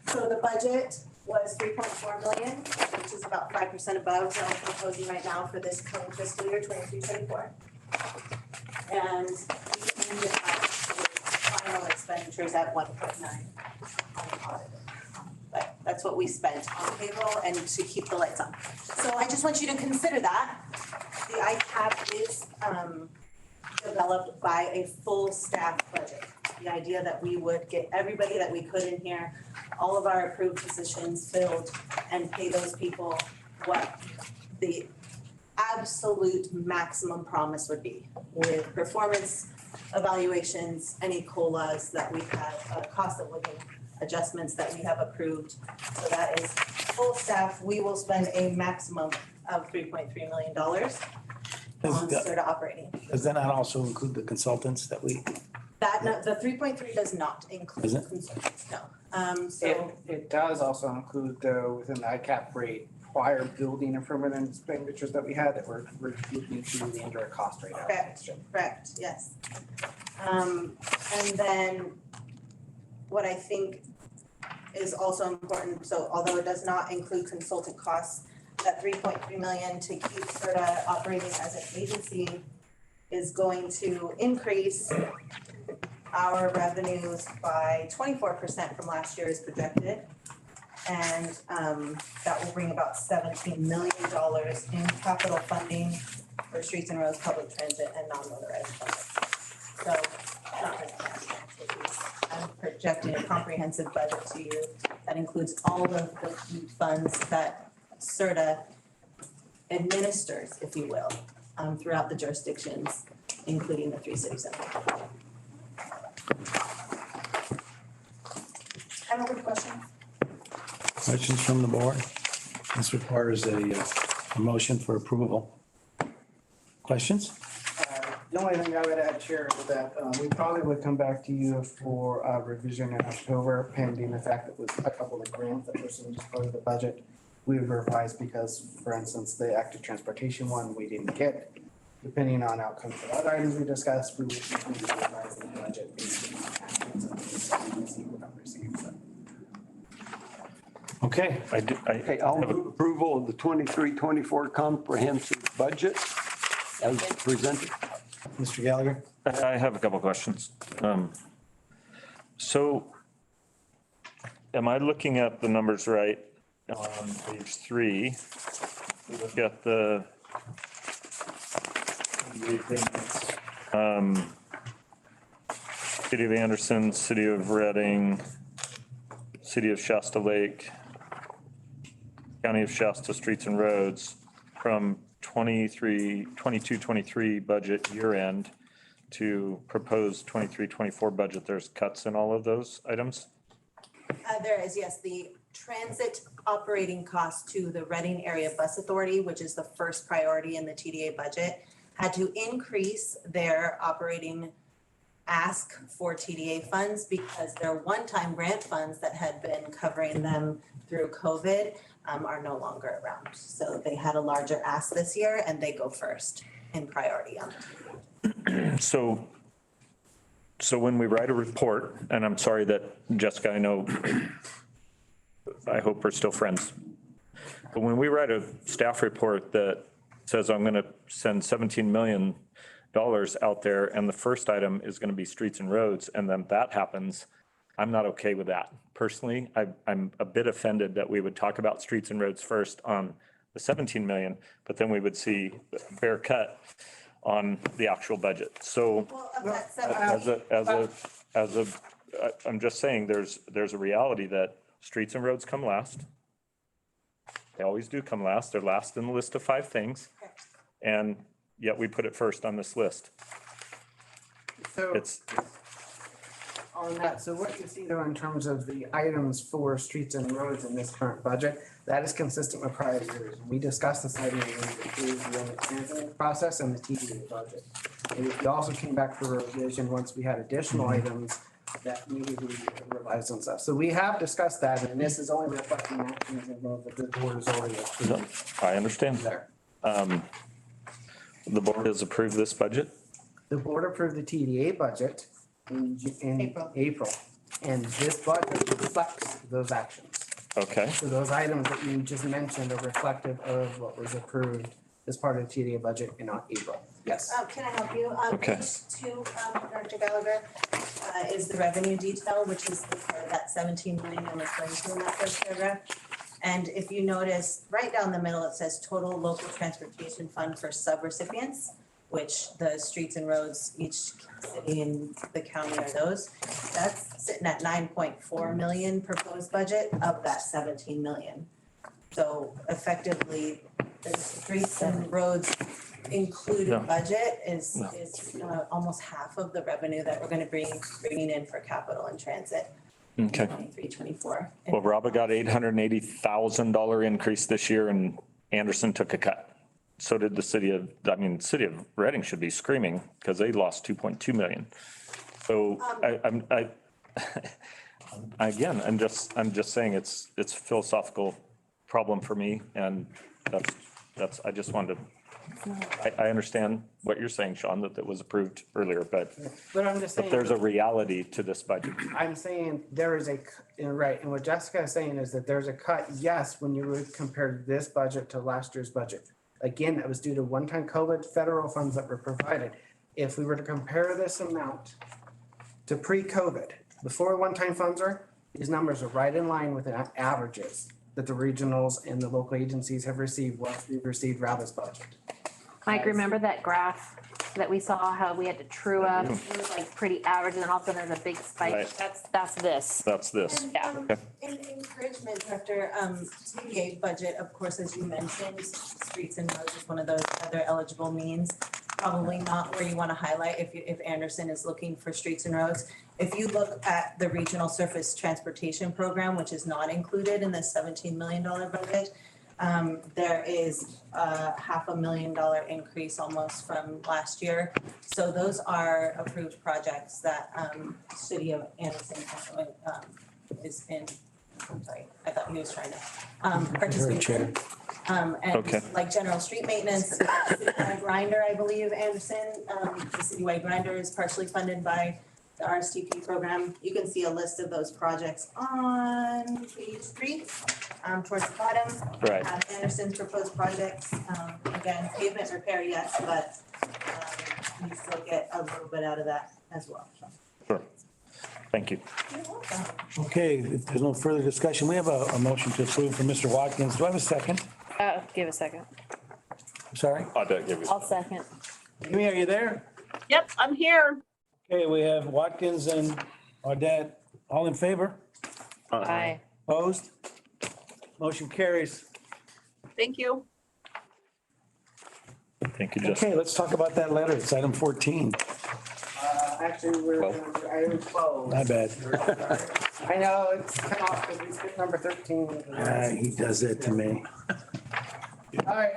S9: So the budget was 3.4 million, which is about 5% above what I'm proposing right now for this current fiscal year, 23-24. And we ended up with final expenditures at 1.9 unaudited. But that's what we spent on payroll and to keep the lights on. So I just want you to consider that. The ICAP is developed by a full staff budget. The idea that we would get everybody that we could in here, all of our approved positions filled, and pay those people what the absolute maximum promise would be with performance evaluations, any COLAs that we have, cost of living adjustments that we have approved. So that is full staff. We will spend a maximum of $3.3 million on SRTA operating.
S2: Does that not also include the consultants that we?
S9: The 3.3 does not include consultants, no. So
S4: It does also include though within the ICAP rate, prior building improvement and expenditures that we had that we're looking to the indirect cost rate.
S9: Correct, yes. And then what I think is also important, so although it does not include consultant costs, that 3.3 million to keep SRTA operating as an agency is going to increase our revenues by 24% from last year as projected. And that will bring about $17 million in capital funding for streets and roads, public transit, and non-motorized funding. So I'm projecting a comprehensive budget to you that includes all of the funds that SRTA administers, if you will, throughout the jurisdictions, including the 3 cities. Have a good question.
S2: Questions from the board? This requires a motion for approval. Questions?
S4: The only thing I would add, Chair, is that we probably would come back to you for a revision in October pending the fact that with a couple of grants that were just part of the budget we would revise because, for instance, the active transportation one, we didn't get. Depending on outcomes of other items we discussed, we would revise the budget based on actions and we receive or don't receive. So,
S2: Okay,
S6: Okay, I'll move approval of the 23-24 comprehensive budget as presented.
S2: Mr. Gallagher?
S5: I have a couple questions. So am I looking at the numbers right on page 3? Look at the City of Anderson, City of Reading, City of Shasta Lake, County of Shasta Streets and Roads from 22-23 budget year end to proposed 23-24 budget. There's cuts in all of those items.
S9: There is, yes, the transit operating cost to the Reading Area Bus Authority, which is the first priority in the TDA budget, had to increase their operating ask for TDA funds because their one-time grant funds that had been covering them through COVID are no longer around. So they had a larger ask this year and they go first in priority on the TDA.
S5: So when we write a report, and I'm sorry that Jessica, I hope we're still friends. But when we write a staff report that says I'm going to send $17 million out there and the first item is going to be streets and roads, and then that happens, I'm not okay with that. Personally, I'm a bit offended that we would talk about streets and roads first on the 17 million, but then we would see a fair cut on the actual budget. So I'm just saying there's a reality that streets and roads come last. They always do come last. They're last in the list of 5 things. And yet we put it first on this list.
S4: So on that, so what you see though in terms of the items for streets and roads in this current budget, that is consistent with prior years. We discussed this item when we approved the transit process and the TDA budget. And we also came back for revision once we had additional items that needed to be revised and stuff. So we have discussed that, and this is only reflecting actions involved that the board has already approved.
S5: I understand.
S4: There.
S5: The board has approved this budget.
S4: The board approved the TDA budget in April, and this budget reflects those actions.
S5: Okay.
S4: So those items that you just mentioned are reflective of what was approved as part of the TDA budget in April. Yes.
S9: Can I help you?
S5: Okay.
S9: Page 2, Dr. Gallagher, is the revenue detail, which is the part of that 17 million I'm referring to in that first paragraph. And if you notice, right down the middle, it says total local transportation fund for subrecipients, which the streets and roads, each city and the county are those. That's sitting at 9.4 million proposed budget of that 17 million. So effectively, the streets and roads included budget is almost half of the revenue that we're gonna bringing in for capital and transit.
S5: Okay.
S9: 23-24.
S5: Well, Robert got $880,000 increase this year and Anderson took a cut. So did the city of Reading should be screaming because they lost 2.2 million. So I'm just saying it's a philosophical problem for me. And that's, I just wanted to, I understand what you're saying, Sean, that was approved earlier, but
S4: I'm just saying.
S5: but there's a reality to this budget.
S4: I'm saying there is right, and what Jessica is saying is that there's a cut, yes, when you would compare this budget to last year's budget. Again, that was due to one-time COVID federal funds that were provided. If we were to compare this amount to pre-COVID, before one-time funds these numbers are right in line with the averages that the regionals and the local agencies have received once we've received RABA's budget.
S14: Mike, remember that graph that we saw, how we had to true up? It was like pretty average, and then all of a sudden there's a big spike.
S5: Right.
S14: That's this.
S5: That's this.
S9: And, in encouragement, Director, TDA budget, of course, as you mentioned, streets and roads is one of those other eligible means. Probably not where you want to highlight if Anderson is looking for streets and roads. If you look at the regional surface transportation program, which is not included in the $17 million budget, there is a $500,000 increase almost from last year. So those are approved projects that city of Anderson is in. I'm sorry, I thought he was trying to participate in.
S5: Okay.
S9: And like general street maintenance, citywide grinder, I believe, Anderson, the citywide grinder is partially funded by the RSTP program. You can see a list of those projects on page 3, towards the bottom.
S5: Right.
S9: Anderson's proposed projects, again, pavement repair, yes, but you still get a little bit out of that as well.
S5: Sure. Thank you.
S9: You're welcome.
S2: Okay, if there's no further discussion, we have a motion to approve from Mr. Watkins. Do I have a second?
S14: Give a second.
S2: Sorry?
S1: I'll give you.
S14: I'll second.
S2: Amy, are you there?
S3: Yep, I'm here.
S2: Okay, we have Watkins and Audette. All in favor?
S14: Aye.
S2: Opposed? Motion carries.
S3: Thank you.
S5: Thank you, Justin.
S2: Okay, let's talk about that letter. It's item 14.
S4: Actually, we're going to item 12.
S2: My bad.
S4: I know, it's come off because we skipped number 13.
S2: He does that to me.
S4: All right,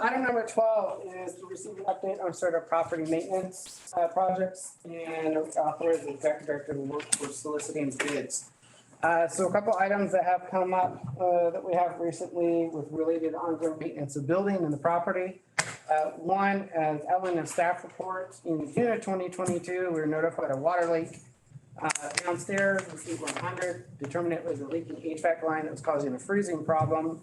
S4: item number 12 is to receive an update on sort of property maintenance projects and authorize the executive director to work for soliciting bids. So a couple items that have come up that we have recently with related ongoing maintenance of building and the property. One, as Ellen and staff report, in June of 2022, we were notified of water leak downstairs in Suite 100, determined it was a leaking HVAC line that was causing a freezing problem.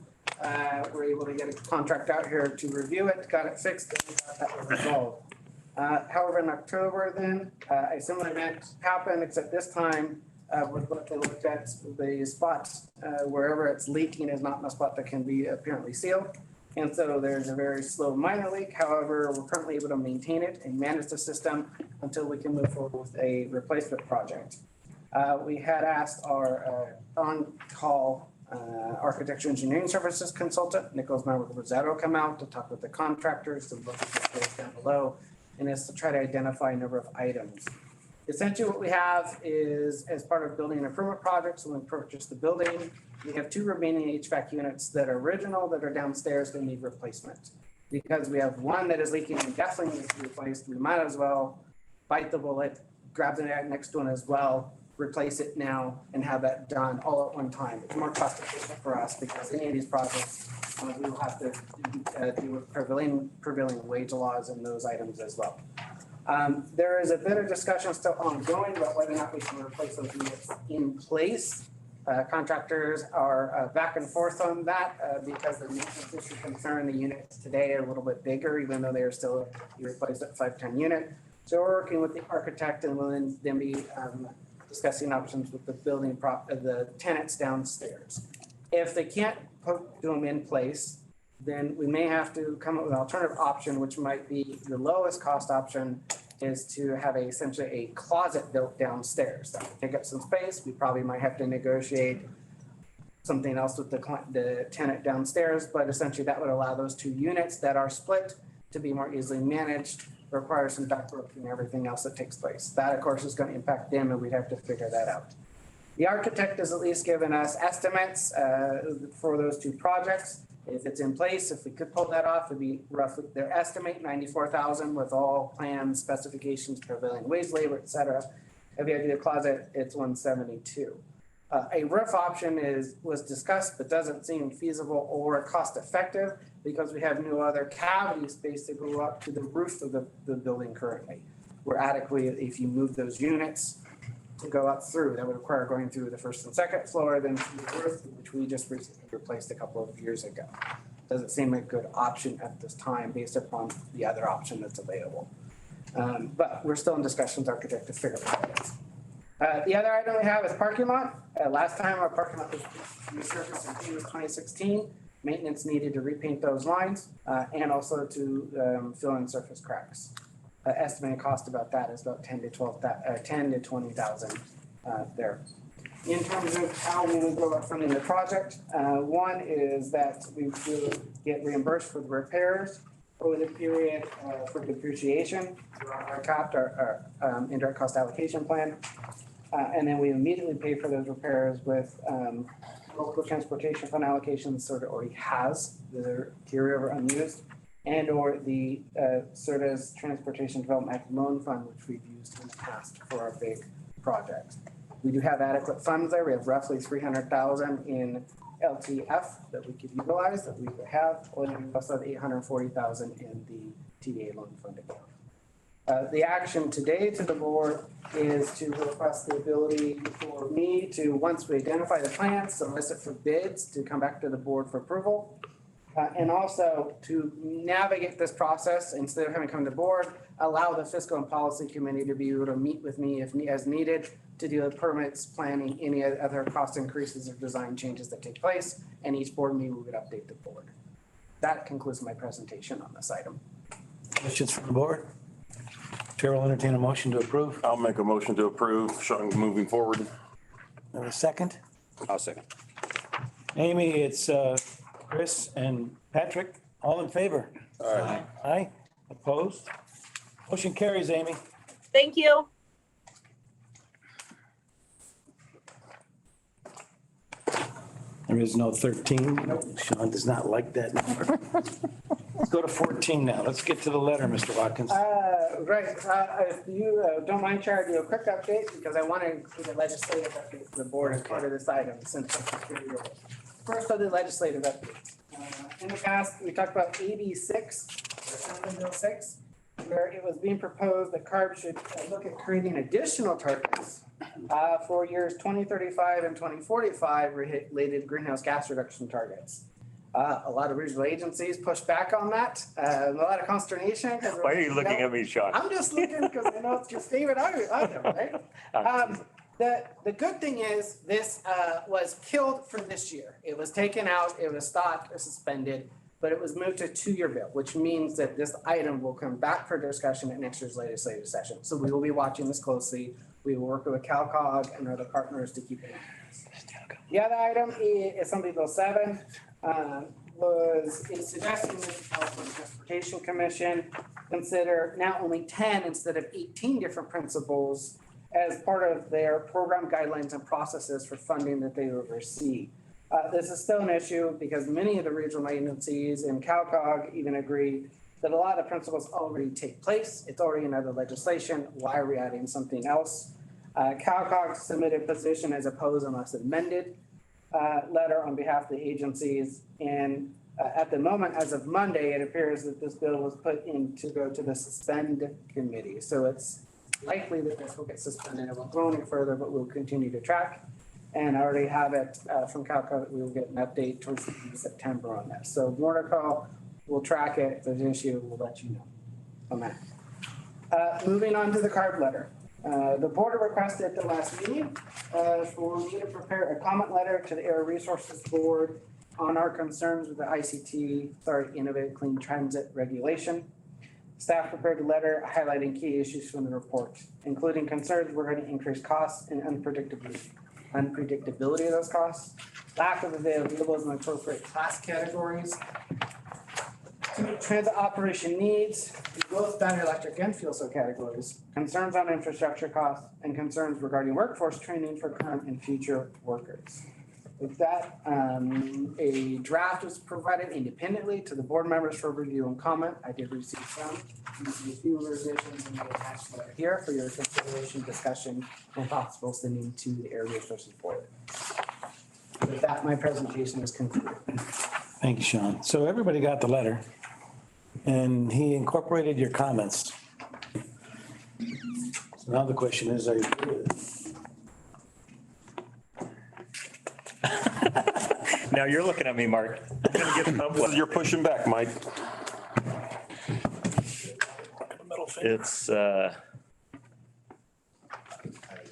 S4: We're able to get a contract out here to review it, got it fixed, and got that was resolved. However, in October then, a similar event happened, except this time with what they looked at, the spots wherever it's leaking is not in a spot that can be apparently sealed. And so there's a very slow minor leak. However, we're currently able to maintain it and manage the system until we can move forward with a replacement project. We had asked our on-call architecture engineering services consultant, Nicholas Rossetto, come out to talk with the contractors to look at the space down below, and it's to try to identify a number of items. Essentially what we have is, as part of building improvement projects, when we purchased the building, we have 2 remaining HVAC units that are original that are downstairs that need replacement. Because we have one that is leaking and definitely needs to be replaced, we might as well bite the bullet, grab the next one as well, replace it now, and have that done all at one time. It's more cost efficient for us because any of these projects, we will have to deal with prevailing wage laws and those items as well. There is a bit of discussion still ongoing about whether or not we can replace those units in place. Contractors are back and forth on that because the maintenance issue concern, the units today are a little bit bigger, even though they are still replaced at 510 unit. So we're working with the architect and will then be discussing options with the the tenants downstairs. If they can't do them in place, then we may have to come up with an alternative option, which might be the lowest cost option, is to have essentially a closet built downstairs. That would take up some space. We probably might have to negotiate something else with the tenant downstairs, but essentially that would allow those 2 units that are split to be more easily managed, require some ductwork and everything else that takes place. That, of course, is going to impact them, and we'd have to figure that out. The architect has at least given us estimates for those 2 projects. If it's in place, if we could pull that off, it'd be roughly, their estimate, $94,000 with all plans, specifications, prevailing wage, labor, et cetera. If you have to do a closet, it's $172,000. A roof option was discussed, but doesn't seem feasible or cost effective because we have no other cavity space to go up to the roof of the building currently. We're adequately, if you move those units to go up through, that would require going through the 1st and 2nd floor, then through the roof, which we just recently replaced a couple of years ago. Doesn't seem a good option at this time based upon the other option that's available. But we're still in discussions, architect, to figure that out. The other item we have is parking lot. Last time our parking lot was resurfaced in June of 2016. Maintenance needed to repaint those lines and also to fill in surface cracks. Estimated cost about that is about $10,000 to $20,000 there. In terms of how we would go about funding the project, one is that we will get reimbursed for the repairs over the period for depreciation. Our capped our indirect cost allocation plan. And then we immediately pay for those repairs with local transportation fund allocations sort of already has the carryover unused, and or the SRTA's Transportation Development Act Loan Fund, which we've used in the past for our big projects. We do have adequate funds there. We have roughly $300,000 in LTF that we could utilize, that we could have, or we also have 840,000 in the TDA loan fund account. The action today to the board is to request the ability for me to, once we identify the plans, solicit for bids to come back to the board for approval. And also to navigate this process, instead of having come to board, allow the fiscal and policy committee to be able to meet with me as needed to deal with permits, planning, any other cost increases or design changes that take place, and each board meeting we would update the board. That concludes my presentation on this item.
S2: Questions from the board? Chair will entertain a motion to approve.
S1: I'll make a motion to approve, showing moving forward.
S2: Have a second?
S13: I'll second.
S2: Amy, it's Chris and Patrick, all in favor?
S1: Aye.
S2: Aye, opposed? Motion carries, Amy.
S3: Thank you.
S2: There is no 13. Sean does not like that number. Let's go to 14 now. Let's get to the letter, Mr. Watkins.
S4: Right, if you don't mind, Chair, I'll do a quick update because I want to include a legislative update for the board as part of this item since it's security rules. First of the legislative updates. In the past, we talked about AB 6, or Assembly Bill 6, where it was being proposed that CARB should look at creating additional targets for years 2035 and 2045 related greenhouse gas reduction targets. A lot of regional agencies pushed back on that. A lot of consternation.
S5: Why are you looking at me, Sean?
S4: I'm just looking because I know it's your favorite item, right? The good thing is this was killed for this year. It was taken out, it was stopped, or suspended, but it was moved to a 2-year bill, which means that this item will come back for discussion at next year's legislative session. So we will be watching this closely. We will work with CalCog and other partners to keep it on. The other item is Assembly Bill 7. Is suggesting that the California Transportation Commission consider now only 10 instead of 18 different principles as part of their program guidelines and processes for funding that they oversee. This is still an issue because many of the regional agencies and CalCog even agree that a lot of principles already take place. It's already in other legislation. Why are we adding something else? CalCog submitted a position as opposed unless amended letter on behalf of the agencies. And at the moment, as of Monday, it appears that this bill was put in to go to the suspend committee. So it's likely that this will get suspended. It won't go any further, but we'll continue to track. And I already have it from CalCog that we will get an update towards the end of September on that. So more to call, we'll track it. If there's an issue, we'll let you know on that. Moving on to the CARB letter. The board requested at the last meeting for me to prepare a comment letter to the Air Resources Board on our concerns with the Innovative Clean Transit regulation. Staff prepared a letter highlighting key issues from the report, including concerns regarding increased costs and unpredictability of those costs, lack of availability and appropriate class categories, transit operation needs, both battery electric and fuel cell categories, concerns on infrastructure costs, and concerns regarding workforce training for current and future workers. With that, a draft was provided independently to the board members for review and comment. I did receive some, a few revisions in the attached letter here for your consideration, discussion, and possible sending to the Air Resources Board. With that, my presentation is concluded.
S2: Thank you, Sean. So everybody got the letter and he incorporated your comments. So now the question is, are you good with it?
S5: Now you're looking at me, Mark. I'm gonna give
S1: Well, you're pushing back, Mike.
S5: It's, I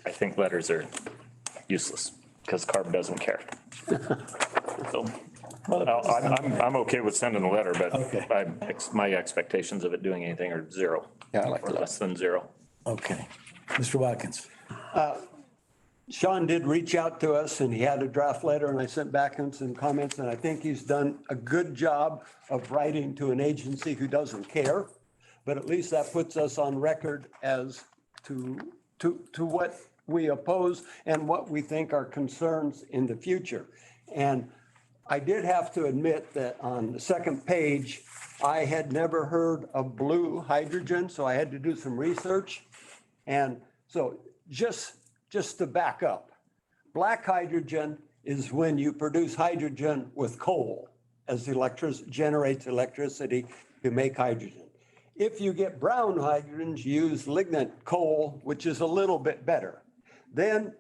S5: think letters are useless because CARB doesn't care. So I'm okay with sending a letter, but
S2: Okay.
S5: my expectations of it doing anything are zero.
S13: Yeah, I like
S5: Or
S13: the
S5: less than zero.
S2: Okay. Mr. Watkins.
S6: Sean did reach out to us and he had a draft letter and I sent back him some comments and I think he's done a good job of writing to an agency who doesn't care. But at least that puts us on record as to what we oppose and what we think are concerns in the future. And I did have to admit that on the second page, I had never heard of blue hydrogen, so I had to do some research. And so just to back up, black hydrogen is when you produce hydrogen with coal as generates electricity to make hydrogen. If you get brown hydrogen, you use lignite coal, which is a little bit better. Then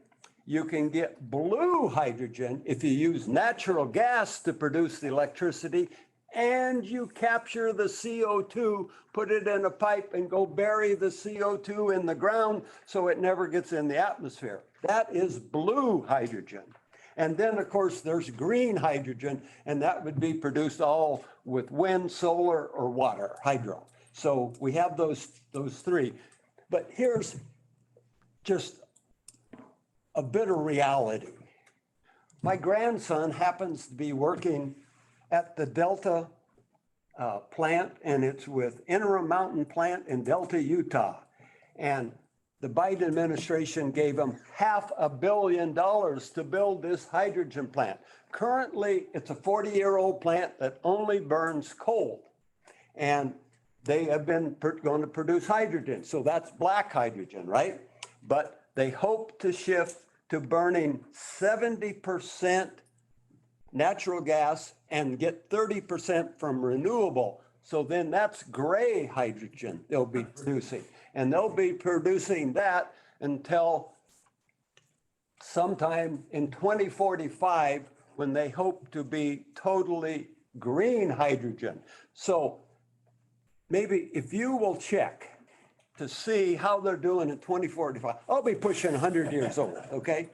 S6: you can get blue hydrogen if you use natural gas to produce the electricity and you capture the CO2, put it in a pipe and go bury the CO2 in the ground so it never gets in the atmosphere. That is blue hydrogen. And then, of course, there's green hydrogen, and that would be produced all with wind, solar, or water, hydro. So we have those three. But here's just a bit of reality. My grandson happens to be working at the Delta plant, and it's with Interim Mountain Plant in Delta, Utah. And the Biden administration gave him $500 million to build this hydrogen plant. Currently, it's a 40-year-old plant that only burns coal. And they have been going to produce hydrogen. So that's black hydrogen, right? But they hope to shift to burning 70% natural gas and get 30% from renewable. So then that's gray hydrogen they'll be producing. And they'll be producing that until sometime in 2045 when they hope to be totally green hydrogen. So maybe if you will check to see how they're doing in 2045, I'll be pushing 100 years old, okay?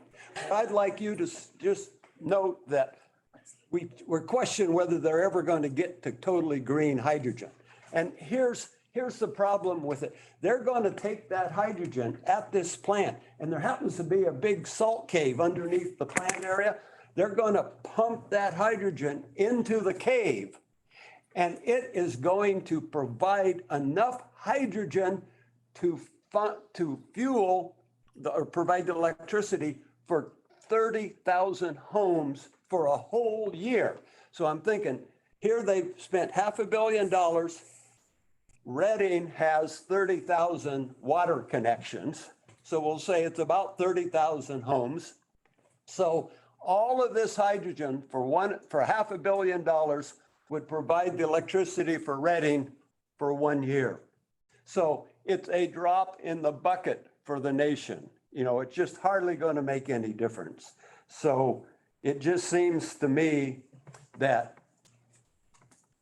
S6: I'd like you to just note that we're questioning whether they're ever going to get to totally green hydrogen. And here's the problem with it. They're going to take that hydrogen at this plant, and there happens to be a big salt cave underneath the plant area. They're going to pump that hydrogen into the cave, and it is going to provide enough hydrogen to fuel or provide the electricity for 30,000 homes for a whole year. So I'm thinking, here they've spent $500 million. Reading has 30,000 water connections. So we'll say it's about 30,000 homes. So all of this hydrogen for $500 million would provide the electricity for Reading for 1 year. So it's a drop in the bucket for the nation. You know, it's just hardly going to make any difference. So it just seems to me that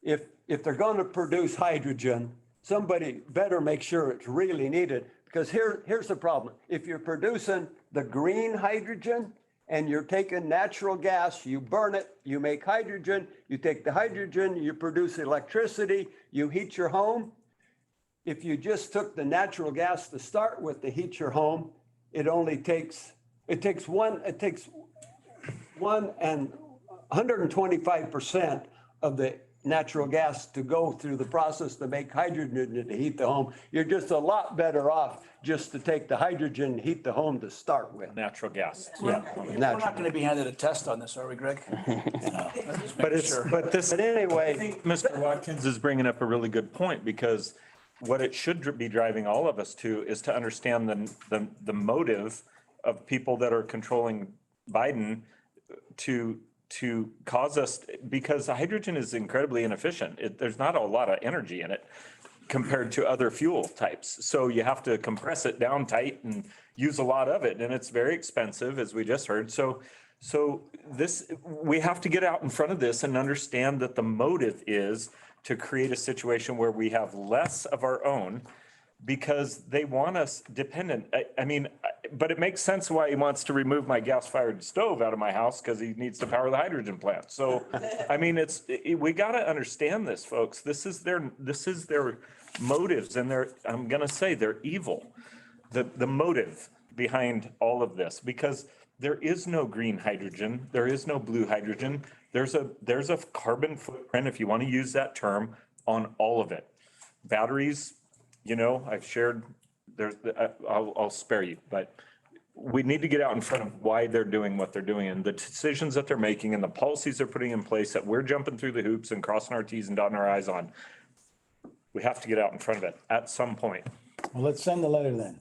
S6: if they're going to produce hydrogen, somebody better make sure it's really needed, because here's the problem. If you're producing the green hydrogen and you're taking natural gas, you burn it, you make hydrogen, you take the hydrogen, you produce electricity, you heat your home. If you just took the natural gas to start with to heat your home, it takes 125% of the natural gas to go through the process to make hydrogen to heat the home. You're just a lot better off just to take the hydrogen and heat the home to start with.
S5: Natural gas.
S7: Yeah. We're not going to be handed a test on this, are we, Greg?
S5: But
S6: anyway,
S5: I think Mr. Watkins is bringing up a really good point, because what it should be driving all of us to is to understand the motive of people that are controlling Biden to cause us, because hydrogen is incredibly inefficient. There's not a lot of energy in it compared to other fuel types. So you have to compress it down tight and use a lot of it. And it's very expensive, as we just heard. So we have to get out in front of this and understand that the motive is to create a situation where we have less of our own, because they want us dependent. I mean, but it makes sense why he wants to remove my gas-fired stove out of my house, because he needs to power the hydrogen plant. So, I mean, we got to understand this, folks. This is their motives, and I'm going to say they're evil. The motive behind all of this, because there is no green hydrogen, there is no blue hydrogen. There's a carbon footprint, if you want to use that term, on all of it. Batteries, you know, I've shared. I'll spare you, but we need to get out in front of why they're doing what they're doing, and the decisions that they're making, and the policies they're putting in place that we're jumping through the hoops and crossing our T's and dotting our I's on. We have to get out in front of it at some point.
S2: Well, let's send the letter then.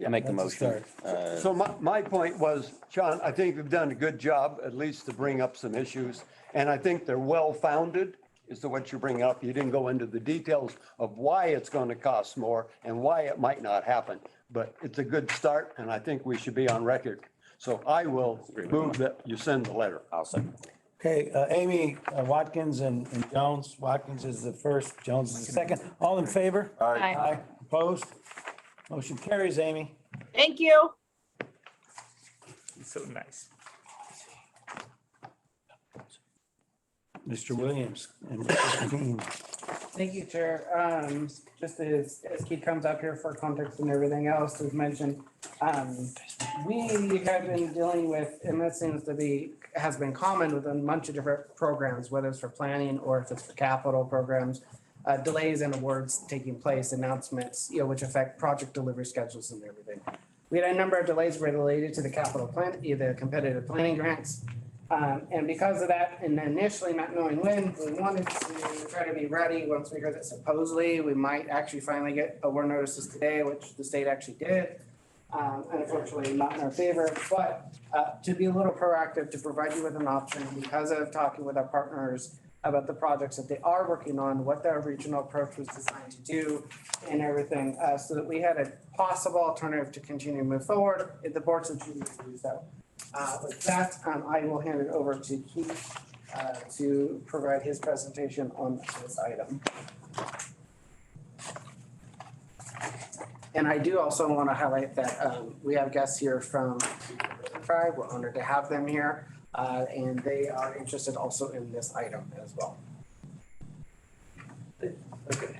S13: I make the
S2: That's a
S13: motion.
S6: So my point was, Sean, I think you've done a good job, at least to bring up some issues. And I think they're well-founded as to what you bring up. You didn't go into the details of why it's going to cost more and why it might not happen. But it's a good start, and I think we should be on record. So I will move that you send the letter.
S13: I'll second.
S2: Okay, Amy, Watkins and Jones. Watkins is the first, Jones is the second. All in favor?
S14: Aye.
S2: Aye. Opposed? Motion carries, Amy.
S3: Thank you.
S5: So nice.
S2: Mr. Williams and Mr. King.
S4: Thank you, Chair. Just as Keith comes up here for context and everything else, as mentioned, we have been dealing with, and that seems to be, has been common with a bunch of different programs, whether it's for planning or if it's for capital programs, delays in awards taking place, announcements, which affect project delivery schedules and everything. We had a number of delays related to the capital plan, either competitive planning grants. And because of that, and initially not knowing when, we wanted to try to be ready once we heard that supposedly we might actually finally get award notices today, which the state actually did. Unfortunately, not in our favor, but to be a little proactive, to provide you with an option because of talking with our partners about the projects that they are working on, what their regional approach was designed to do and everything, so that we had a possible alternative to continue to move forward if the board so chooses to do so. With that, I will hand it over to Keith to provide his presentation on this item. And I do also want to highlight that we have guests here from the tribe. We're honored to have them here, and they are interested also in this item as well.
S15: Okay.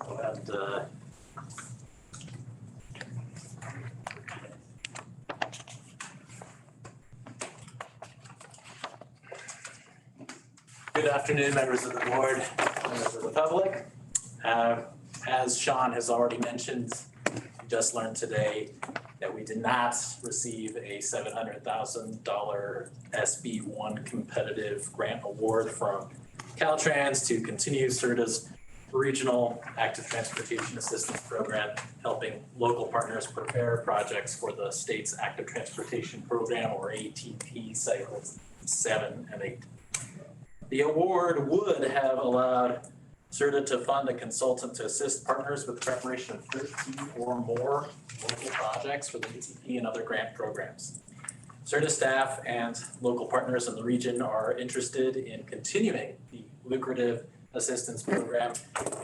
S15: And, good afternoon, members of the board, members of the public. As Sean has already mentioned, we just learned today that we did not receive a $700,000 SB1 competitive grant award from Caltrans to continue SRTA's regional active transportation assistance program, helping local partners prepare projects for the state's active transportation program, or ATP cycles 7 and 8. The award would have allowed SRTA to fund a consultant to assist partners with the preparation of 13 or more local projects for the ATP and other grant programs. SRTA staff and local partners in the region are interested in continuing the lucrative assistance program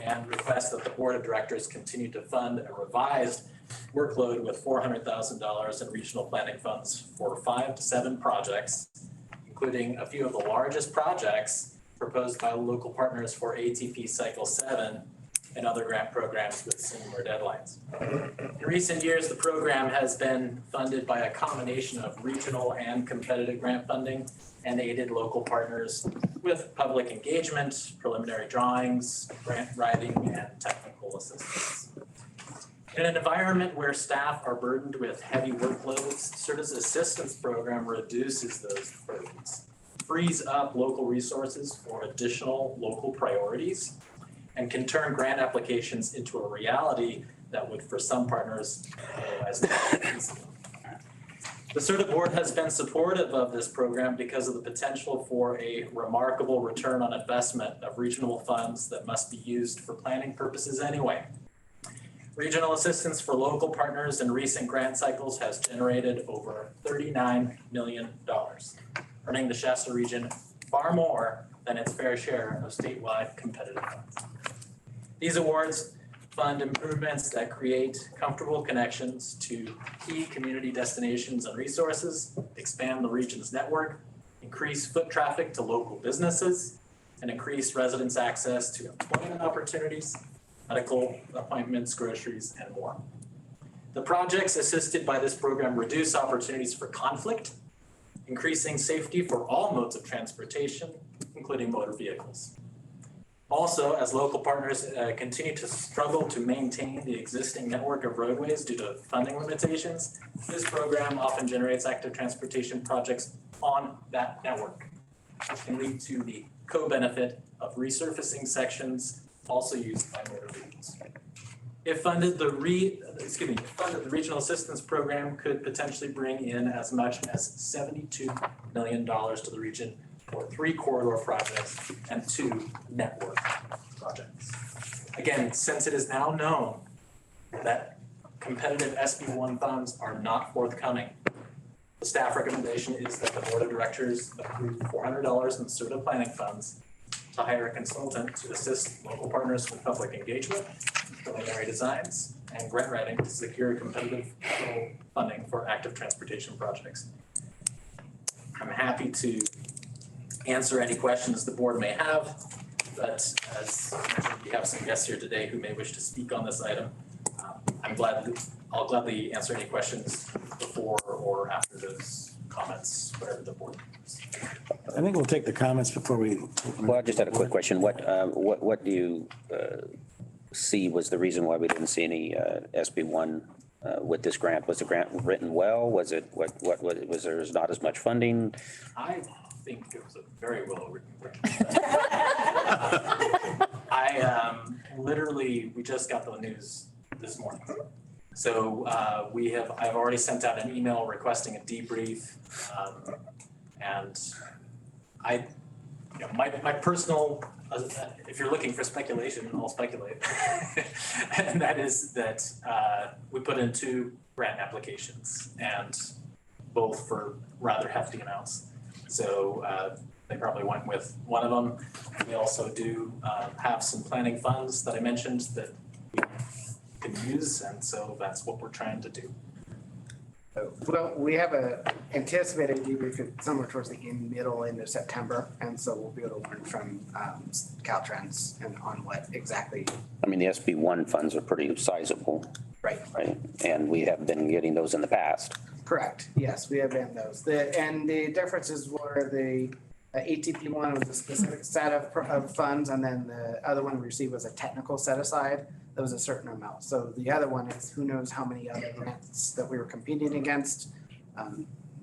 S15: and request that the board of directors continue to fund a revised workload with $400,000 in regional planning funds for 5 to 7 projects, including a few of the largest projects proposed by local partners for ATP Cycle 7 and other grant programs with similar deadlines. In recent years, the program has been funded by a combination of regional and competitive grant funding and aided local partners with public engagement, preliminary drawings, grant writing, and technical assistance. In an environment where staff are burdened with heavy workloads, SRTA's assistance program reduces those burdens, frees up local resources for additional local priorities, and can turn grant applications into a reality that would, for some partners, otherwise not be feasible. The SRTA board has been supportive of this program because of the potential for a remarkable return on investment of regional funds that must be used for planning purposes anyway. Regional assistance for local partners in recent grant cycles has generated over $39 million, earning the Shasta region far more than its fair share of statewide competitive funds. These awards fund improvements that create comfortable connections to key community destinations and resources, expand the region's network, increase foot traffic to local businesses, and increase residents' access to employment opportunities, medical appointments, groceries, and more. The projects assisted by this program reduce opportunities for conflict, increasing safety for all modes of transportation, including motor vehicles. Also, as local partners continue to struggle to maintain the existing network of roadways due to funding limitations, this program often generates active transportation projects on that network, which can lead to the co-benefit of resurfacing sections also used by motor vehicles. If funded, the regional assistance program could potentially bring in as much as $72 million to the region for 3 corridor projects and 2 network projects. Again, since it is now known that competitive SB1 funds are not forthcoming, the staff recommendation is that the board of directors approve $400 in SRTA planning funds to hire a consultant to assist local partners with public engagement, preliminary designs, and grant writing to secure competitive funding for active transportation projects. I'm happy to answer any questions the board may have, but as mentioned, we have some guests here today who may wish to speak on this item. I'll gladly answer any questions before or after those comments, whatever the board needs.
S2: I think we'll take the comments before we.
S13: Well, I just had a quick question. What do you see was the reason why we didn't see any SB1 with this grant? Was the grant written well? Was it, was there not as much funding?
S15: I think it was a very well written grant. Literally, we just got the news this morning. So I've already sent out an email requesting a debrief. And my personal, if you're looking for speculation, I'll speculate. And that is that we put in 2 grant applications, and both for rather hefty amounts. So they probably went with one of them. We also do have some planning funds that I mentioned that we can use, and so that's what we're trying to do.
S4: Well, we have a anticipated debrief somewhere towards the middle into September, and so we'll be able to learn from Caltrans and on what exactly.
S13: I mean, the SB1 funds are pretty sizable.
S4: Right.
S13: Right, and we have been getting those in the past.
S4: Correct, yes, we have been those. And the differences were the ATP one was a specific set of funds, and then the other one we received was a technical set aside. That was a certain amount. So the other one is who knows how many other grants that we were competing against.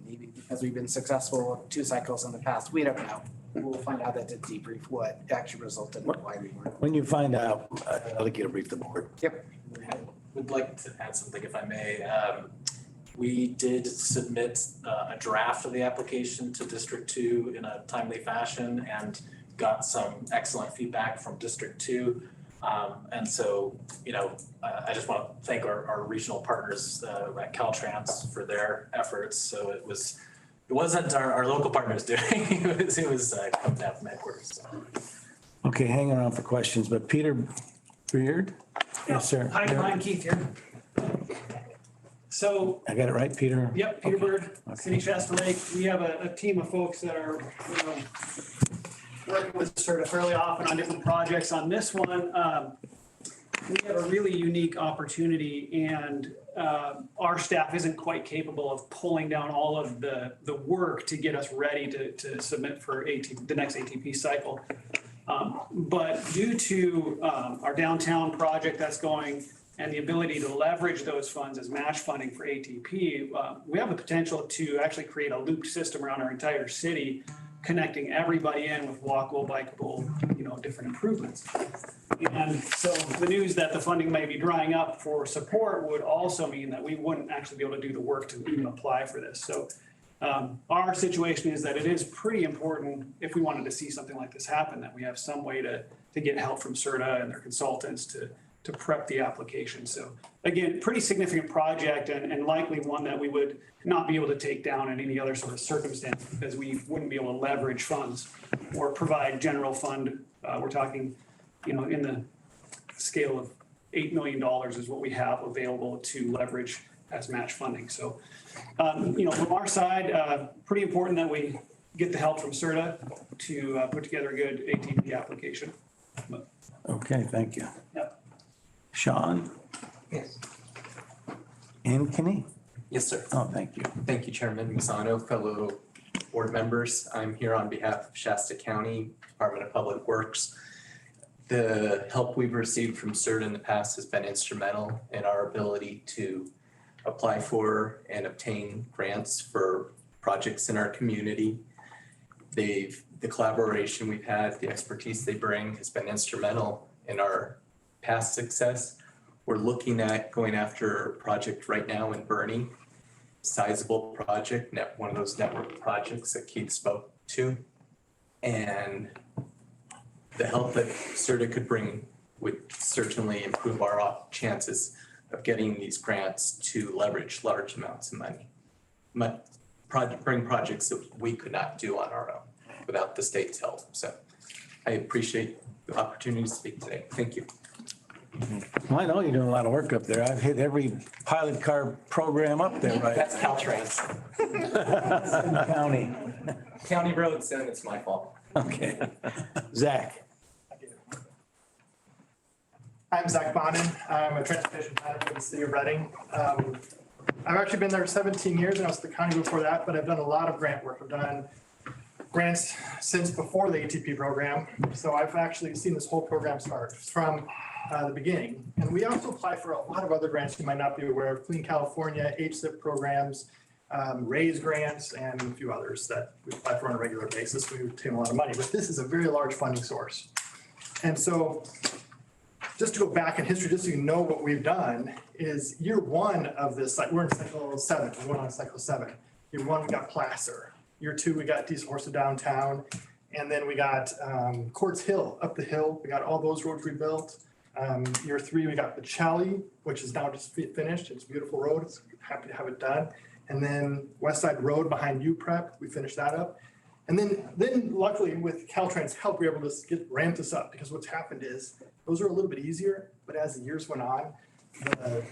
S4: Maybe because we've been successful 2 cycles in the past, we don't know. We'll find out at the debrief what actually resulted in why we weren't.
S2: When you find out, I'd like you to brief the board.
S4: Yep.
S15: I would like to add something if I may. We did submit a draft of the application to District 2 in a timely fashion and got some excellent feedback from District 2. And so, I just want to thank our regional partners at Caltrans for their efforts. So it wasn't our local partners doing it. It was come down from headquarters. So.
S2: Okay, hang around for questions, but Peter Beard? Yes, sir.
S16: Hi, I'm Keith here. So.
S2: I got it right, Peter?
S16: Yep, Peter
S2: Okay.
S16: Bird, City Shasta Lake. We have a team of folks that are, working with SRTA fairly often on different projects. On this one, we have a really unique opportunity, and our staff isn't quite capable of pulling down all of the work to get us ready to submit for the next ATP cycle. But due to our downtown project that's going and the ability to leverage those funds as match funding for ATP, we have the potential to actually create a looped system around our entire city, connecting everybody in with walkable, bikeable, different improvements. And so the news that the funding may be drying up for support would also mean that we wouldn't actually be able to do the work to even apply for this. So our situation is that it is pretty important, if we wanted to see something like this happen, that we have some way to get help from SRTA and their consultants to prep the application. So again, pretty significant project and likely one that we would not be able to take down in any other sort of circumstance because we wouldn't be able to leverage funds or provide general fund. We're talking, in the scale of $8 million is what we have available to leverage as match funding. So, from our side, pretty important that we get the help from SRTA to put together a good ATP application.
S2: Okay, thank you.
S16: Yep.
S2: Sean?
S17: Yes.
S2: And Kenny?
S17: Yes, sir.
S2: Oh, thank you.
S17: Thank you, Chairman Misano, fellow board members. I'm here on behalf of Shasta County Department of Public Works. The help we've received from SRTA in the past has been instrumental in our ability to apply for and obtain grants for projects in our community. The collaboration we've had, the expertise they bring has been instrumental in our past success. We're looking at going after a project right now in Bernie, sizable project, one of those network projects that Keith spoke to. And the help that SRTA could bring would certainly improve our chances of getting these grants to leverage large amounts of money. Bring projects that we could not do on our own without the state's help. So I appreciate the opportunity to speak today. Thank you.
S2: Well, I know you're doing a lot of work up there. I've hit every pilot car program up there, right?
S17: That's Caltrans.
S2: County.
S17: County roads, and it's my fault.
S2: Okay. Zach.
S18: I'm Zach Bonin. I'm a transportation planner for the city of Reading. I've actually been there 17 years and I was at the county before that, but I've done a lot of grant work. I've done grants since before the ATP program. So I've actually seen this whole program start from the beginning. And we also apply for a lot of other grants you might not be aware of: Clean California, HSIP programs, RAISE grants, and a few others that we apply for on a regular basis. We retain a lot of money, but this is a very large funding source. And so just to go back in history, just so you know what we've done, is year one of this, like we're in cycle 7, we're on cycle 7. Year 1, we got Placer. Year 2, we got Diesel Horse to downtown. And then we got Courts Hill, up the hill. We got all those roads rebuilt. Year 3, we got Bacheli, which is now just finished. It's a beautiful road. It's happy to have it done. And then West Side Road behind UPrep, we finished that up. And then luckily with Caltrans' help, we were able to ramp this up, because what's happened is those are a little bit easier, but as the years went on, the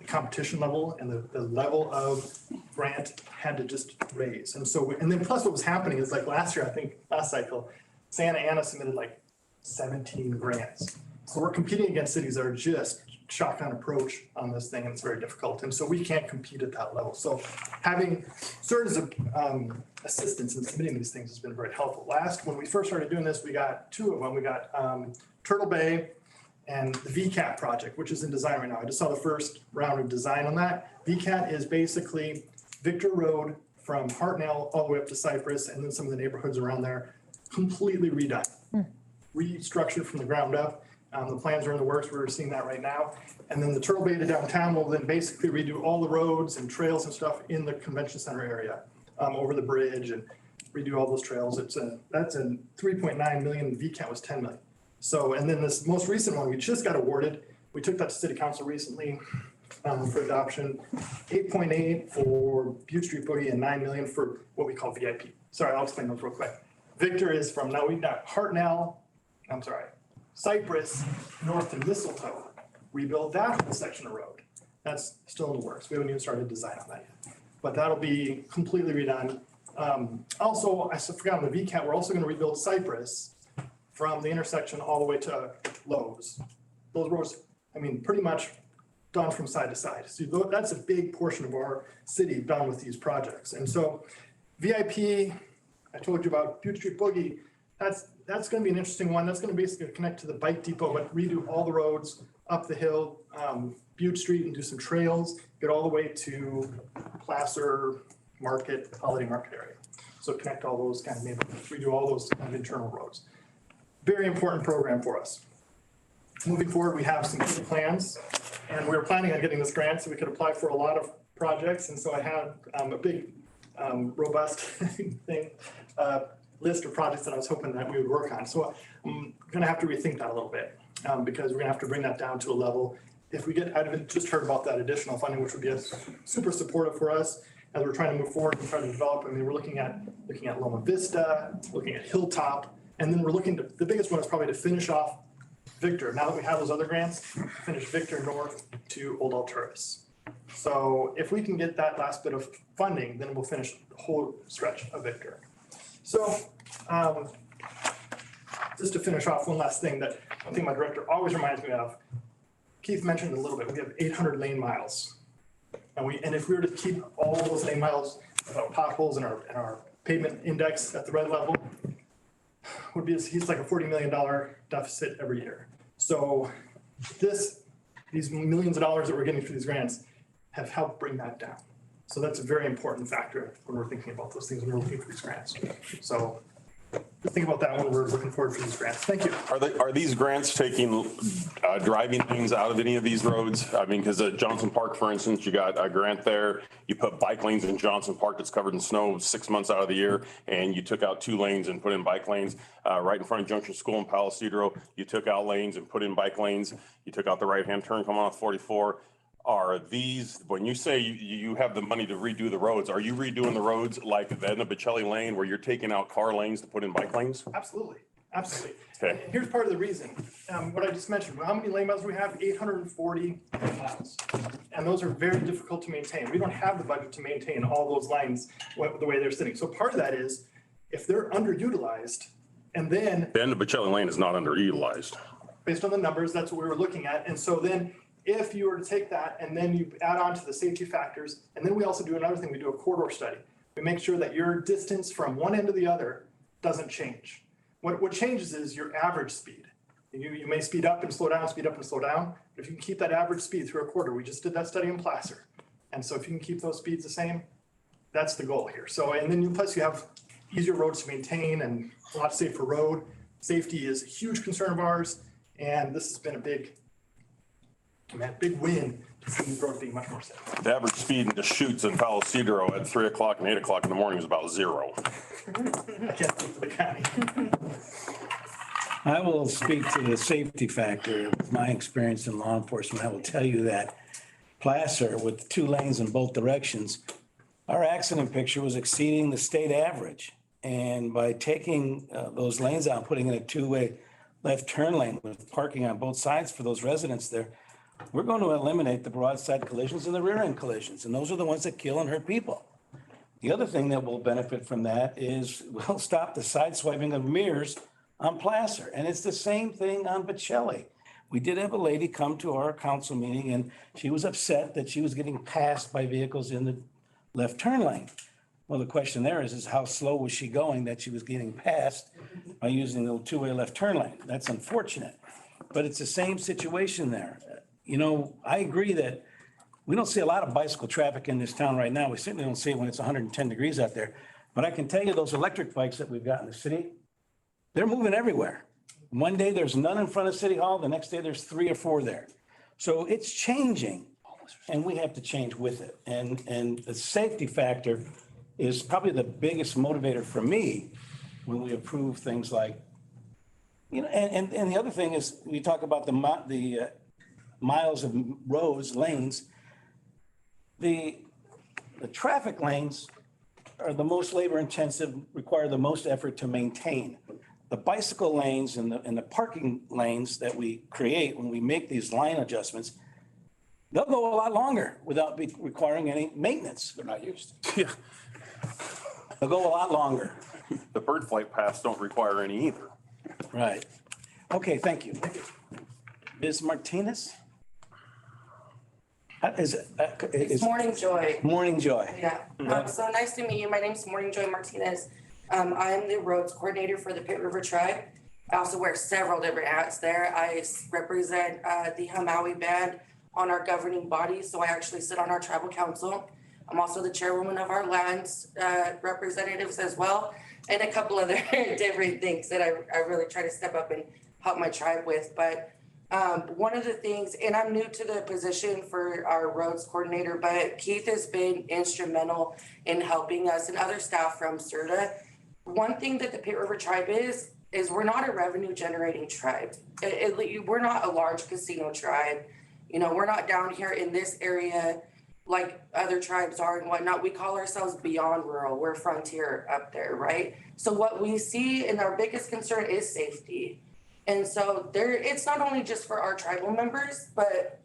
S18: competition level and the level of grant had to just raise. And so, and then plus what was happening is, like last year, I think last cycle, Santa Ana submitted like 17 grants. So we're competing against cities that are just shotgun approach on this thing, and it's very difficult. And so we can't compete at that level. So having SRTA's assistance in submitting these things has been very helpful. When we first started doing this, we got 2 of them. We got Turtle Bay and the VCAT project, which is in design right now. I just saw the first round of design on that. VCAT is basically Victor Road from Hartnell all the way up to Cypress, and then some of the neighborhoods around there, completely redone, restructured from the ground up. The plans are in the works. We're seeing that right now. And then the Turtle Bay to downtown will then basically redo all the roads and trails and stuff in the convention center area, over the bridge, and redo all those trails. That's a 3.9 million. VCAT was 10 million. So, and then this most recent one, we just got awarded. We took that to city council recently for adoption. 8.8 for Butte Street Boogie and 9 million for what we call VIP. Sorry, I'll explain those real quick. Victor is from, now we've got Cypress north to Mistletoe. Rebuild that whole section of road. That's still in the works. We haven't even started design on that yet, but that'll be completely redone. Also, I forgot on the VCAT, we're also going to rebuild Cypress from the intersection all the way to Lowe's. Those roads, I mean, pretty much done from side to side. So that's a big portion of our city done with these projects. And so VIP, I told you about Butte Street Boogie. That's going to be an interesting one. That's going to basically connect to the bike depot, but redo all the roads up the hill, Butte Street, and do some trails, get all the way to Placer Market, Holiday Market area. So connect all those kind of neighborhoods, redo all those kind of internal roads. Very important program for us. Moving forward, we have some good plans, and we were planning on getting this grant so we could apply for a lot of projects. And so I had a big, robust list of projects that I was hoping that we would work on. So I'm going to have to rethink that a little bit, because we're going to have to bring that down to a level. If we get, I've just heard about that additional funding, which would be super supportive for us as we're trying to move forward and try to develop. I mean, we're looking at Loma Vista, looking at Hilltop, and then we're looking to, the biggest one is probably to finish off Victor. Now that we have those other grants, finish Victor north to Old Alturas. So if we can get that last bit of funding, then we'll finish the whole stretch of Victor. So just to finish off, one last thing that one thing my director always reminds me of, Keith mentioned a little bit, we have 800 lane miles. And if we were to keep all those lane miles without potholes and our pavement index at the red level, would be, he's like a $40 million deficit every year. So these millions of dollars that we're getting through these grants have helped bring that down. So that's a very important factor when we're thinking about those things when we're looking for these grants. So just think about that when we're looking forward for these grants. Thank you.
S1: Are these grants taking driving lanes out of any of these roads? I mean, because at Johnson Park, for instance, you got a grant there. You put bike lanes in Johnson Park that's covered in snow 6 months out of the year, and you took out 2 lanes and put in bike lanes. Right in front of Junction School in Palo Cedro, you took out lanes and put in bike lanes. You took out the right-hand turn coming off 44. Are these, when you say you have the money to redo the roads, are you redoing the roads like the end of Bocelli Lane where you're taking out car lanes to put in bike lanes?
S18: Absolutely, absolutely.
S1: Okay.
S18: And here's part of the reason, what I just mentioned, how many lane miles do we have? 840 miles. And those are very difficult to maintain. We don't have the budget to maintain all those lines the way they're sitting. So part of that is if they're underutilized and then.
S1: The end of Bocelli Lane is not underutilized.
S18: Based on the numbers, that's what we were looking at. And so then if you were to take that and then you add on to the safety factors, and then we also do another thing, we do a corridor study. We make sure that your distance from one end to the other doesn't change. What changes is your average speed. You may speed up and slow down, speed up and slow down, but if you can keep that average speed through a quarter, we just did that study in Placer. And so if you can keep those speeds the same, that's the goal here. So, and then plus you have easier roads to maintain and a lot safer road. Safety is a huge concern of ours, and this has been a big win to see the road being much more safe.
S1: The average speed in the chutes in Palo Cedro at 3 o'clock and 8 o'clock in the morning is about 0.
S18: I can't speak for the county.
S2: I will speak to the safety factor. With my experience in law enforcement, I will tell you that Placer with 2 lanes in both directions, our accident picture was exceeding the state average. And by taking those lanes out, putting in a 2-way left turn lane with parking on both sides for those residents there, we're going to eliminate the broadside collisions and the rear end collisions. And those are the ones that kill and hurt people. The other thing that will benefit from that is we'll stop the side swiping of mirrors on Placer. And it's the same thing on Bocelli. We did have a lady come to our council meeting and she was upset that she was getting passed by vehicles in the left turn lane. Well, the question there is how slow was she going that she was getting passed by using the 2-way left turn lane? That's unfortunate, but it's the same situation there. You know, I agree that we don't see a lot of bicycle traffic in this town right now. We certainly don't see it when it's 110 degrees out there. But I can tell you those electric bikes that we've got in the city, they're moving everywhere. One day there's none in front of City Hall, the next day there's 3 or 4 there. So it's changing and we have to change with it. And the safety factor is probably the biggest motivator for me when we approve things like, you know, and the other thing is we talk about the miles of roads, lanes. The traffic lanes are the most labor intensive, require the most effort to maintain. The bicycle lanes and the parking lanes that we create when we make these line adjustments, they'll go a lot longer without requiring any maintenance.
S1: They're not used. Yeah.
S2: They'll go a lot longer.
S1: The bird flight paths don't require any either.
S2: Right. Okay, thank you. Ms. Martinez?
S19: It's Morning Joy.
S2: Morning Joy.
S19: Yeah. So nice to meet you. My name's Morning Joy Martinez. I am the roads coordinator for the Pitt River Tribe. I also wear several different hats there. I represent the Hamaui Band on our governing body, so I actually sit on our tribal council. I'm also the chairwoman of our lands representatives as well, and a couple other different things that I really try to step up and help my tribe with. But one of the things, and I'm new to the position for our roads coordinator, but Keith has been instrumental in helping us and other staff from SRTA. One thing that the Pitt River Tribe is we're not a revenue generating tribe. We're not a large casino tribe. You know, we're not down here in this area like other tribes are and whatnot. We call ourselves beyond rural. We're frontier up there, right? So what we see and our biggest concern is safety. And so it's not only just for our tribal members, but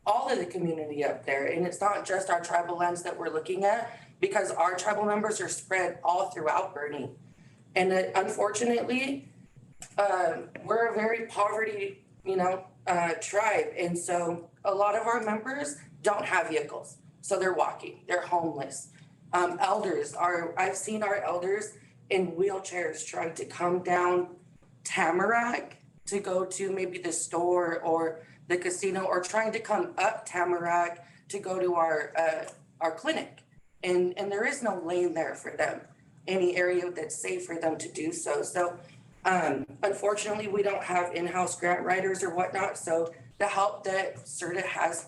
S19: all of the community up there. And it's not just our tribal lands that we're looking at, because our tribal members are spread all throughout Boerne. And unfortunately, we're a very poverty, tribe. And so a lot of our members don't have vehicles. So they're walking, they're homeless. I've seen our elders in wheelchairs trying to come down Tamarack to go to maybe the store or the casino, or trying to come up Tamarack to go to our clinic. And there is no lane there for them. any area that's safe for them to do so. So unfortunately, we don't have in-house grant writers or whatnot. So the help that SRTA has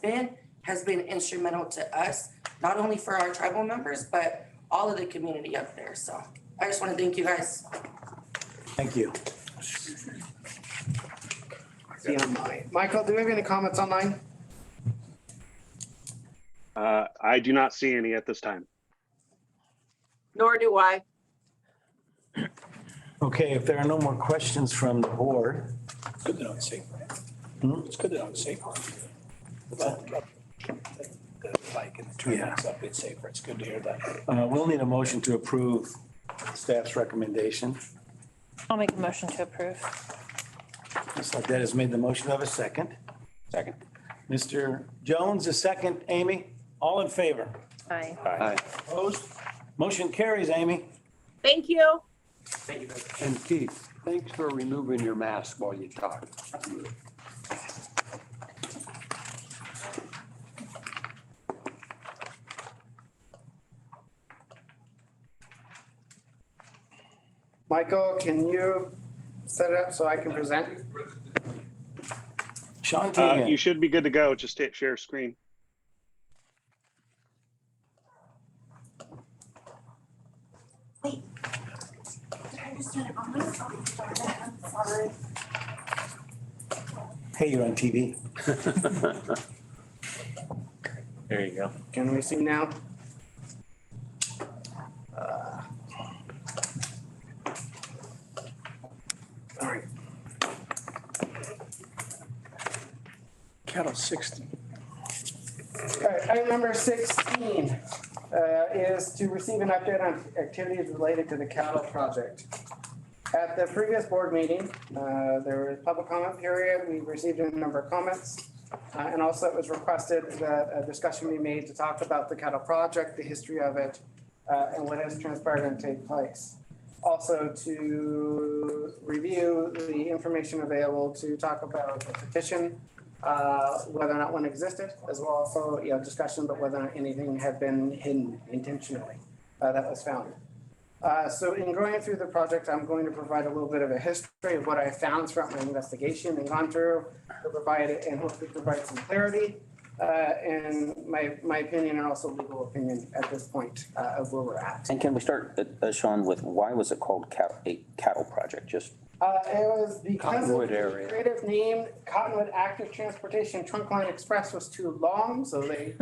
S19: been instrumental to us, not only for our tribal members, but all of the community up there. So I just want to thank you guys.
S2: Thank you.
S4: See online. Michael, do we have any comments online?
S12: I do not see any at this time.
S3: Nor do I.
S2: Okay, if there are no more questions from the board.
S7: It's good to know it's safe. It's good to know it's safer. The bike and the train and stuff, it's safer. It's good to hear that.
S2: We'll need a motion to approve staff's recommendation.
S14: I'll make a motion to approve.
S2: Ms. Ledette has made the motion of a second.
S13: Second.
S2: Mr. Jones, a second. Amy, all in favor?
S14: Aye.
S13: Aye.
S2: Opposed? Motion carries, Amy.
S3: Thank you.
S15: Thank you.
S6: And Keith, thanks for removing your mask while you talk.
S4: Michael, can you set it up so I can present?
S2: Sean Teagan.
S12: You should be good to go. Just hit share screen.
S2: Hey, you're on TV.
S5: There you go.
S4: Can we see now? All right.
S7: Cattle 60.
S4: All right, item number 16 is to receive an update on activities related to the cattle project. At the previous board meeting, there was a public comment period. We received a number of comments. And also it was requested that a discussion be made to talk about the cattle project, the history of it, and what has transpired and take place. Also to review the information available to talk about the petition, whether or not one existed, as well as also, discussion about whether or not anything had been hidden intentionally that was found. So in going through the project, I'm going to provide a little bit of a history of what I found throughout my investigation and gone through to provide it and hopefully provide some clarity and my opinion and also legal opinion at this point of where we're at.
S13: And can we start, Sean, with why was it called a cattle project? Just
S4: It was because
S6: Cottonwood
S4: of the
S6: area.
S4: creative name, Cottonwood Active Transportation Trunkline Express was too long, so they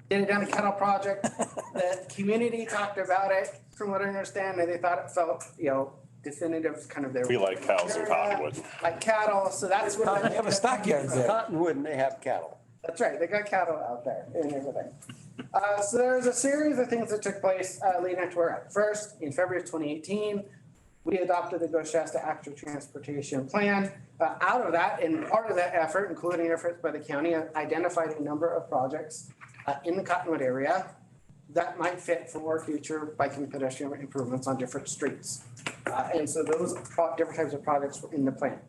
S4: did it down to cattle project. The community talked about it, from what I understand, and they thought it felt, definitive kind of their.
S1: We like cows in Cottonwood.
S4: Like cattle, so that's what.
S7: They have a stockyard there.
S6: Cottonwood and they have cattle.
S4: That's right, they got cattle out there and everything. So there's a series of things that took place leading up to where we're at. First, in February of 2018, we adopted the Ghost Shasta Active Transportation Plan. Out of that, and part of that effort, including efforts by the county, identified a number of projects in the Cottonwood area that might fit for future bike and pedestrian improvements on different streets. And so those different types of projects were in the plan.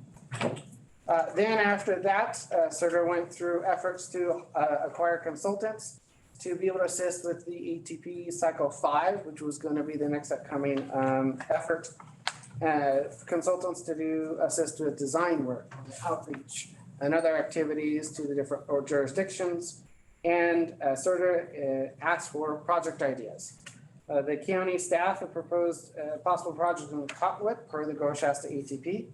S4: Then after that, SRTA went through efforts to acquire consultants to be able to assist with the ATP Cycle 5, which was going to be the next upcoming effort. Consultants to assist with design work, outreach, and other activities to the different jurisdictions. And SRTA asked for project ideas. The county staff have proposed possible projects in Cottonwood per the Ghost Shasta ATP.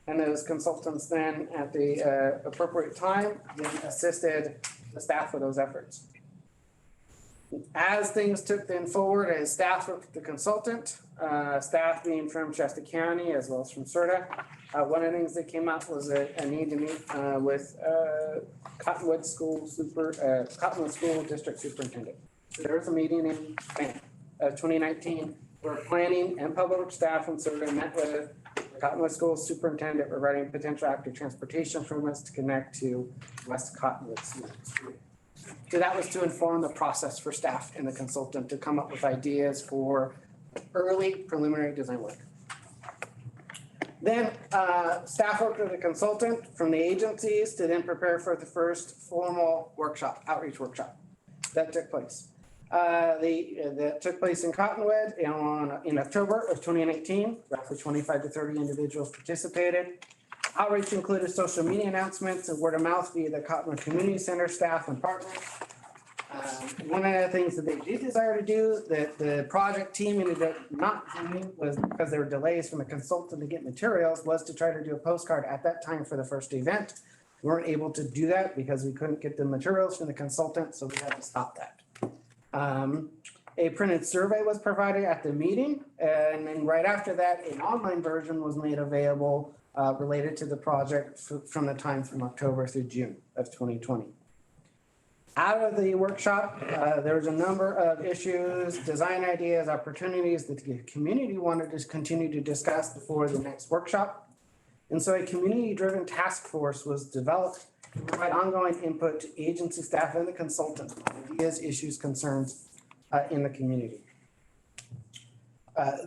S4: And those consultants then at the appropriate time then assisted the staff with those efforts. As things took then forward, as staff worked with the consultant, staff being from Shasta County as well as from SRTA, one of the things that came up was a need to meet with Cottonwood School District Superintendent. So there was a meeting in May of 2019 where planning and public works staff and SRTA met with Cottonwood School Superintendent regarding potential active transportation improvements to connect to West Cottonwood School. So that was to inform the process for staff and the consultant to come up with ideas for early preliminary design work. Then staff worked with a consultant from the agencies to then prepare for the first formal workshop, outreach workshop that took place. That took place in Cottonwood in October of 2019. Roughly 25 to 30 individuals participated. Outreach included social media announcements and word of mouth via the Cottonwood Community Center staff and partners. One of the things that they did desire to do that the project team ended up not doing was because there were delays from the consultant to get materials was to try to do a postcard at that time for the first event. We weren't able to do that because we couldn't get the materials from the consultant, so we had to stop that. A printed survey was provided at the meeting, and then right after that, an online version was made available related to the project from the time from October through June of 2020. Out of the workshop, there was a number of issues, design ideas, opportunities that the community wanted to continue to discuss before the next workshop. And so a community-driven task force was developed to provide ongoing input to agency staff and the consultant on ideas, issues, concerns in the community.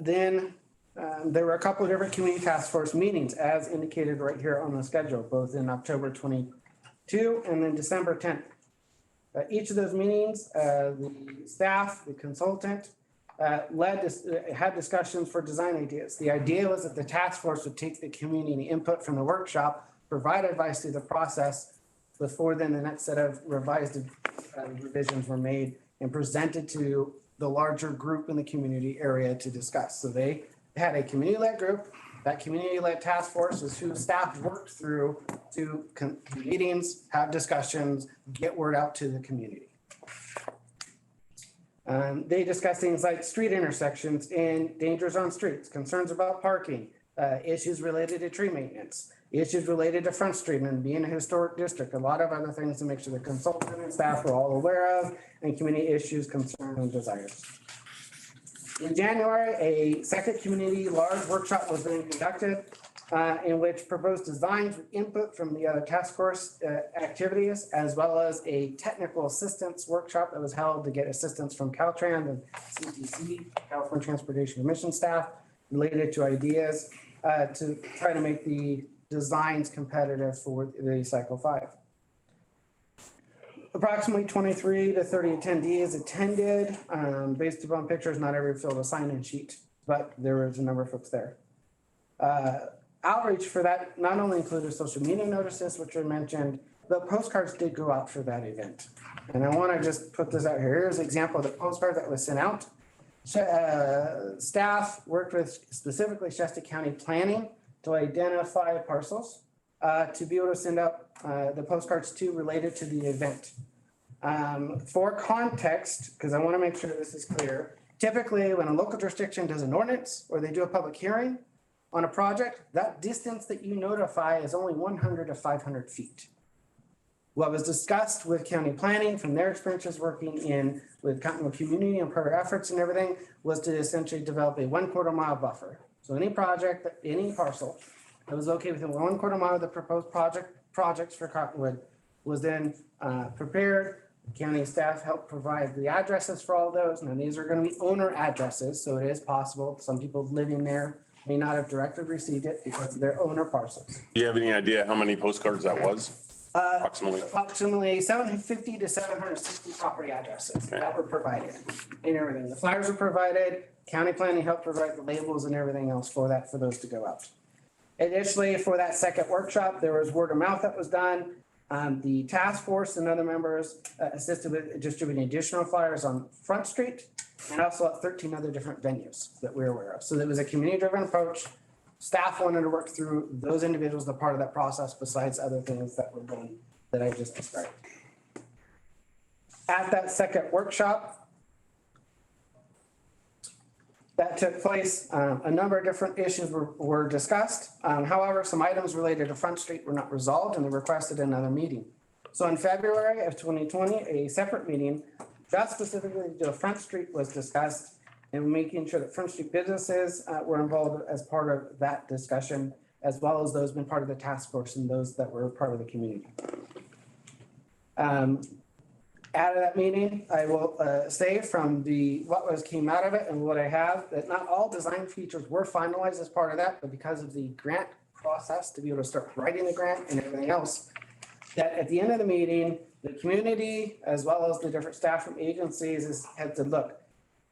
S4: Then there were a couple of different community task force meetings as indicated right here on the schedule, both in October 22 and then December 10th. Each of those meetings, the staff, the consultant, had discussions for design ideas. The idea was that the task force would take the community input from the workshop, provide advice through the process before then the next set of revised revisions were made and presented to the larger group in the community area to discuss. So they had a community-led group. That community-led task force is who staff worked through to meetings, have discussions, get word out to the community. They discussed things like street intersections and dangers on streets, concerns about parking, issues related to tree maintenance, issues related to Front Street and being a historic district, a lot of other things to make sure the consultant and staff were all aware of, and community issues, concerns, and desires. In January, a second community large workshop was being conducted in which proposed designs with input from the other task force activities, as well as a technical assistance workshop that was held to get assistance from Caltrans and CTC, California Transportation Commission staff, related to ideas to try to make the designs competitive for the Cycle 5. Approximately 23 to 30 attendees attended. Based upon pictures, not everyone filled a sign-in sheet, but there was a number of folks there. Outreach for that not only included social media notices, which were mentioned, but postcards did go out for that event. And I want to just put this out here. Here's an example of the postcard that was sent out. Staff worked with specifically Shasta County Planning to identify parcels to be able to send out the postcards to related to the event. For context, because I want to make sure this is clear, typically when a local jurisdiction does an ordinance or they do a public hearing on a project, that distance that you notify is only 100 to 500 feet. What was discussed with county planning from their experiences working in with Cottonwood community and prior efforts and everything was to essentially develop a 1/4 mile buffer. So any project, any parcel that was located within 1/4 mile of the proposed projects for Cottonwood was then prepared. County staff helped provide the addresses for all those. Now these are going to be owner addresses, so it is possible some people living there may not have directly received it because of their owner parcels.
S1: Do you have any idea how many postcards that was? Approximately.
S4: Approximately 750 to 760 property addresses that were provided and everything. The flyers were provided. County planning helped provide the labels and everything else for that, for those to go out. Additionally, for that second workshop, there was word of mouth that was done. The task force and other members assisted with distributing additional flyers on Front Street and also at 13 other different venues that we're aware of. So there was a community-driven approach. Staff wanted to work through those individuals, the part of that process, besides other things that were done that I just described. At that second workshop that took place, a number of different issues were discussed. However, some items related to Front Street were not resolved and they requested another meeting. So in February of 2020, a separate meeting just specifically to Front Street was discussed and making sure that Front Street businesses were involved as part of that discussion, as well as those been part of the task force and those that were part of the community. Out of that meeting, I will say from what came out of it and what I have, that not all design features were finalized as part of that, but because of the grant process to be able to start writing the grant and everything else, that at the end of the meeting, The community, as well as the different staff from agencies, had said, look,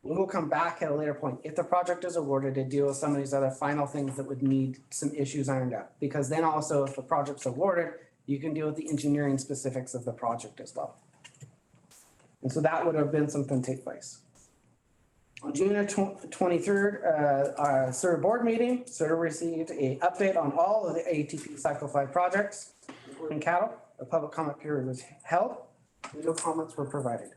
S4: we will come back at a later point, if the project is awarded, to deal with some of these other final things that would need some issues ironed out. Because then also, if the project's awarded, you can deal with the engineering specifics of the project as well. And so that would have been something take place. On June 23rd, our SEIR board meeting, SEIR received an update on all of the ATP Cycle 5 projects, including cattle. A public comment period was held. No comments were provided.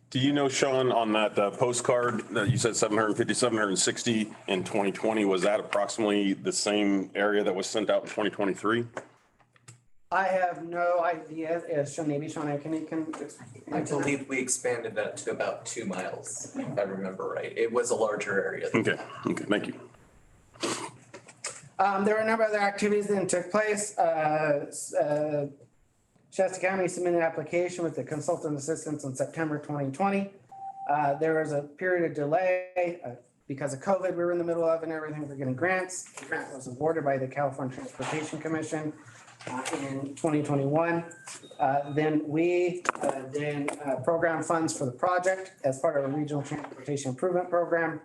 S1: Do you know, Sean, on that postcard that you said 750, 760 in 2020, was that approximately the same area that was sent out in 2023?
S4: I have no idea. Maybe Sean,
S17: I believe we expanded that to about 2 miles, if I remember right. It was a larger area.
S1: Okay, thank you.
S4: There were a number of other activities that took place. Shasta County submitted an application with the consultant assistance in September 2020. There was a period of delay because of COVID we were in the middle of and everything for getting grants. The grant was awarded by the California Transportation Commission in 2021. Then we programmed funds for the project as part of a regional transportation improvement program.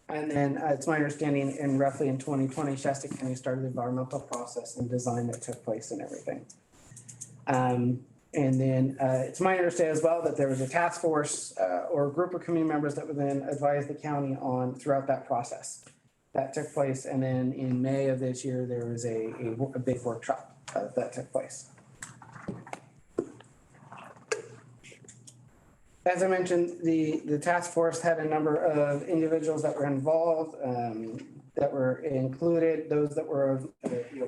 S4: And then it's my understanding roughly in 2020, Shasta County started the environmental process and design that took place and everything. And then it's my understanding as well that there was a task force or a group of community members that would then advise the county on throughout that process. That took place. And then in May of this year, there was a big workshop that took place. As I mentioned, the task force had a number of individuals that were involved, that were included, those that were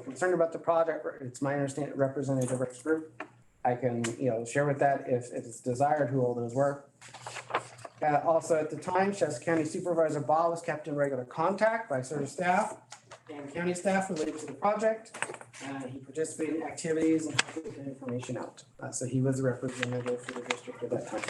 S4: concerned about the project. It's my understanding it represented a diverse group. I can share with that if it's desired who all those were. Also at the time, Shasta County Supervisor Bob was kept in regular contact by SEIR staff and county staff related to the project. He participated in activities and put the information out. So he was the representative for the district at that time.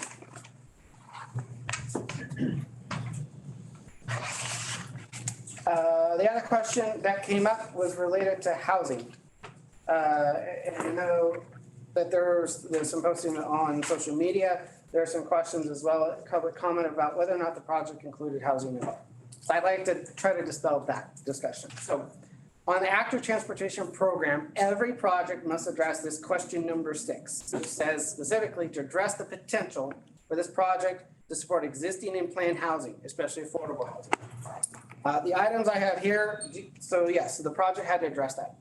S4: The other question that came up was related to housing. And I know that there's some posting on social media. There are some questions as well, public comment about whether or not the project included housing at all. So I'd like to try to dispel that discussion. So on the active transportation program, every project must address this question number 6. It says specifically to address the potential for this project to support existing and planned housing, especially affordable housing. The items I have here, so yes, the project had to address that.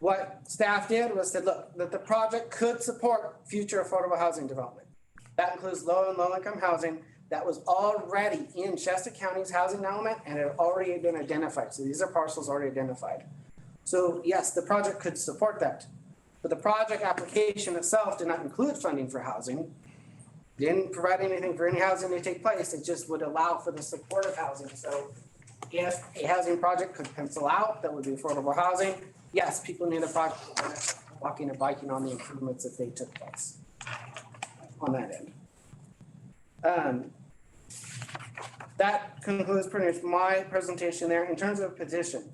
S4: What staff did was said, look, that the project could support future affordable housing development. That includes low and low income housing that was already in Shasta County's housing element and had already been identified. So these are parcels already identified. So yes, the project could support that. But the project application itself did not include funding for housing. Didn't provide anything for any housing to take place. It just would allow for the support of housing. So if a housing project could pencil out, that would be affordable housing. Yes, people need a project walking and biking on the improvements if they took place on that end. That concludes pretty much my presentation there. In terms of petition,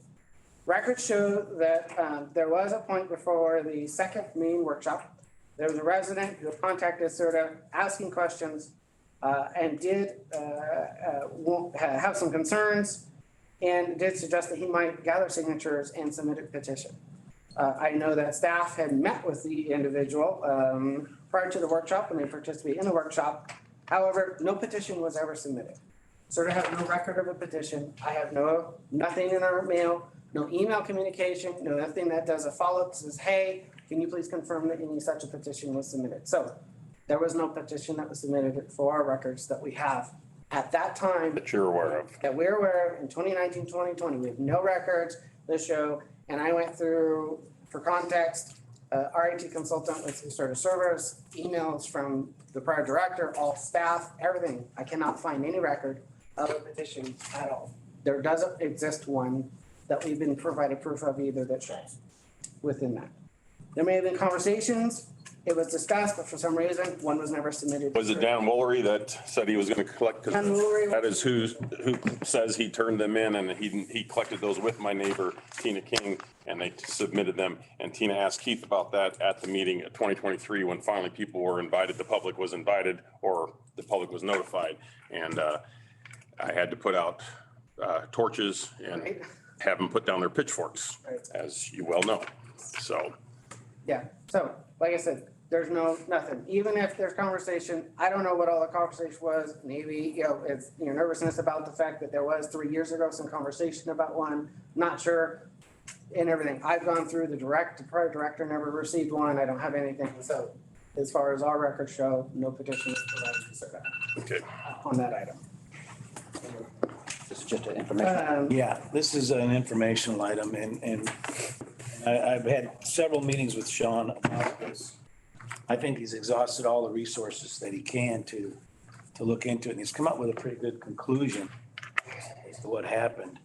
S4: records show that there was a point before the second main workshop. There was a resident who contacted SRTA asking questions and did have some concerns and did suggest that he might gather signatures and submit a petition. I know that staff had met with the individual prior to the workshop and they participated in the workshop. However, no petition was ever submitted. SRTA has no record of a petition. I have nothing in our mail, no email communication, no nothing that does a follow-up that says, hey, can you please confirm that any such a petition was submitted? So there was no petition that was submitted for our records that we have at that time.
S1: That you're aware of.
S4: That we're aware of in 2019, 2020. We have no records that show. And I went through, for context, RIT consultant with SRTA servers, emails from the prior director, all staff, everything. I cannot find any record of a petition at all. There doesn't exist one that we've been provided proof of either that shows within that. There may have been conversations it was discussed, but for some reason, one was never submitted.
S1: Was it Dan Woolery that said he was going to collect? 'Cause
S4: Dan Woolery.
S1: that is who says he turned them in, and he collected those with my neighbor, Tina King, and they submitted them. And Tina asked Keith about that at the meeting at 2023, when finally people were invited, the public was invited, or the public was notified. And I had to put out torches and have them put down their pitchforks, as you well know. So.
S4: Yeah, so, like I said, there's nothing. Even if there's conversation, I don't know what all the conversation was. Maybe, it's, nervousness about the fact that there was 3 years ago some conversation about one, not sure, and everything. I've gone through the prior director never received one. I don't have anything. So as far as our records show, no petition was provided
S1: Okay.
S4: on that item.
S13: This is just an information.
S2: Yeah, this is an informational item, and I've had several meetings with Sean about this. I think he's exhausted all the resources that he can to look into it, and he's come up with a pretty good conclusion as to what happened.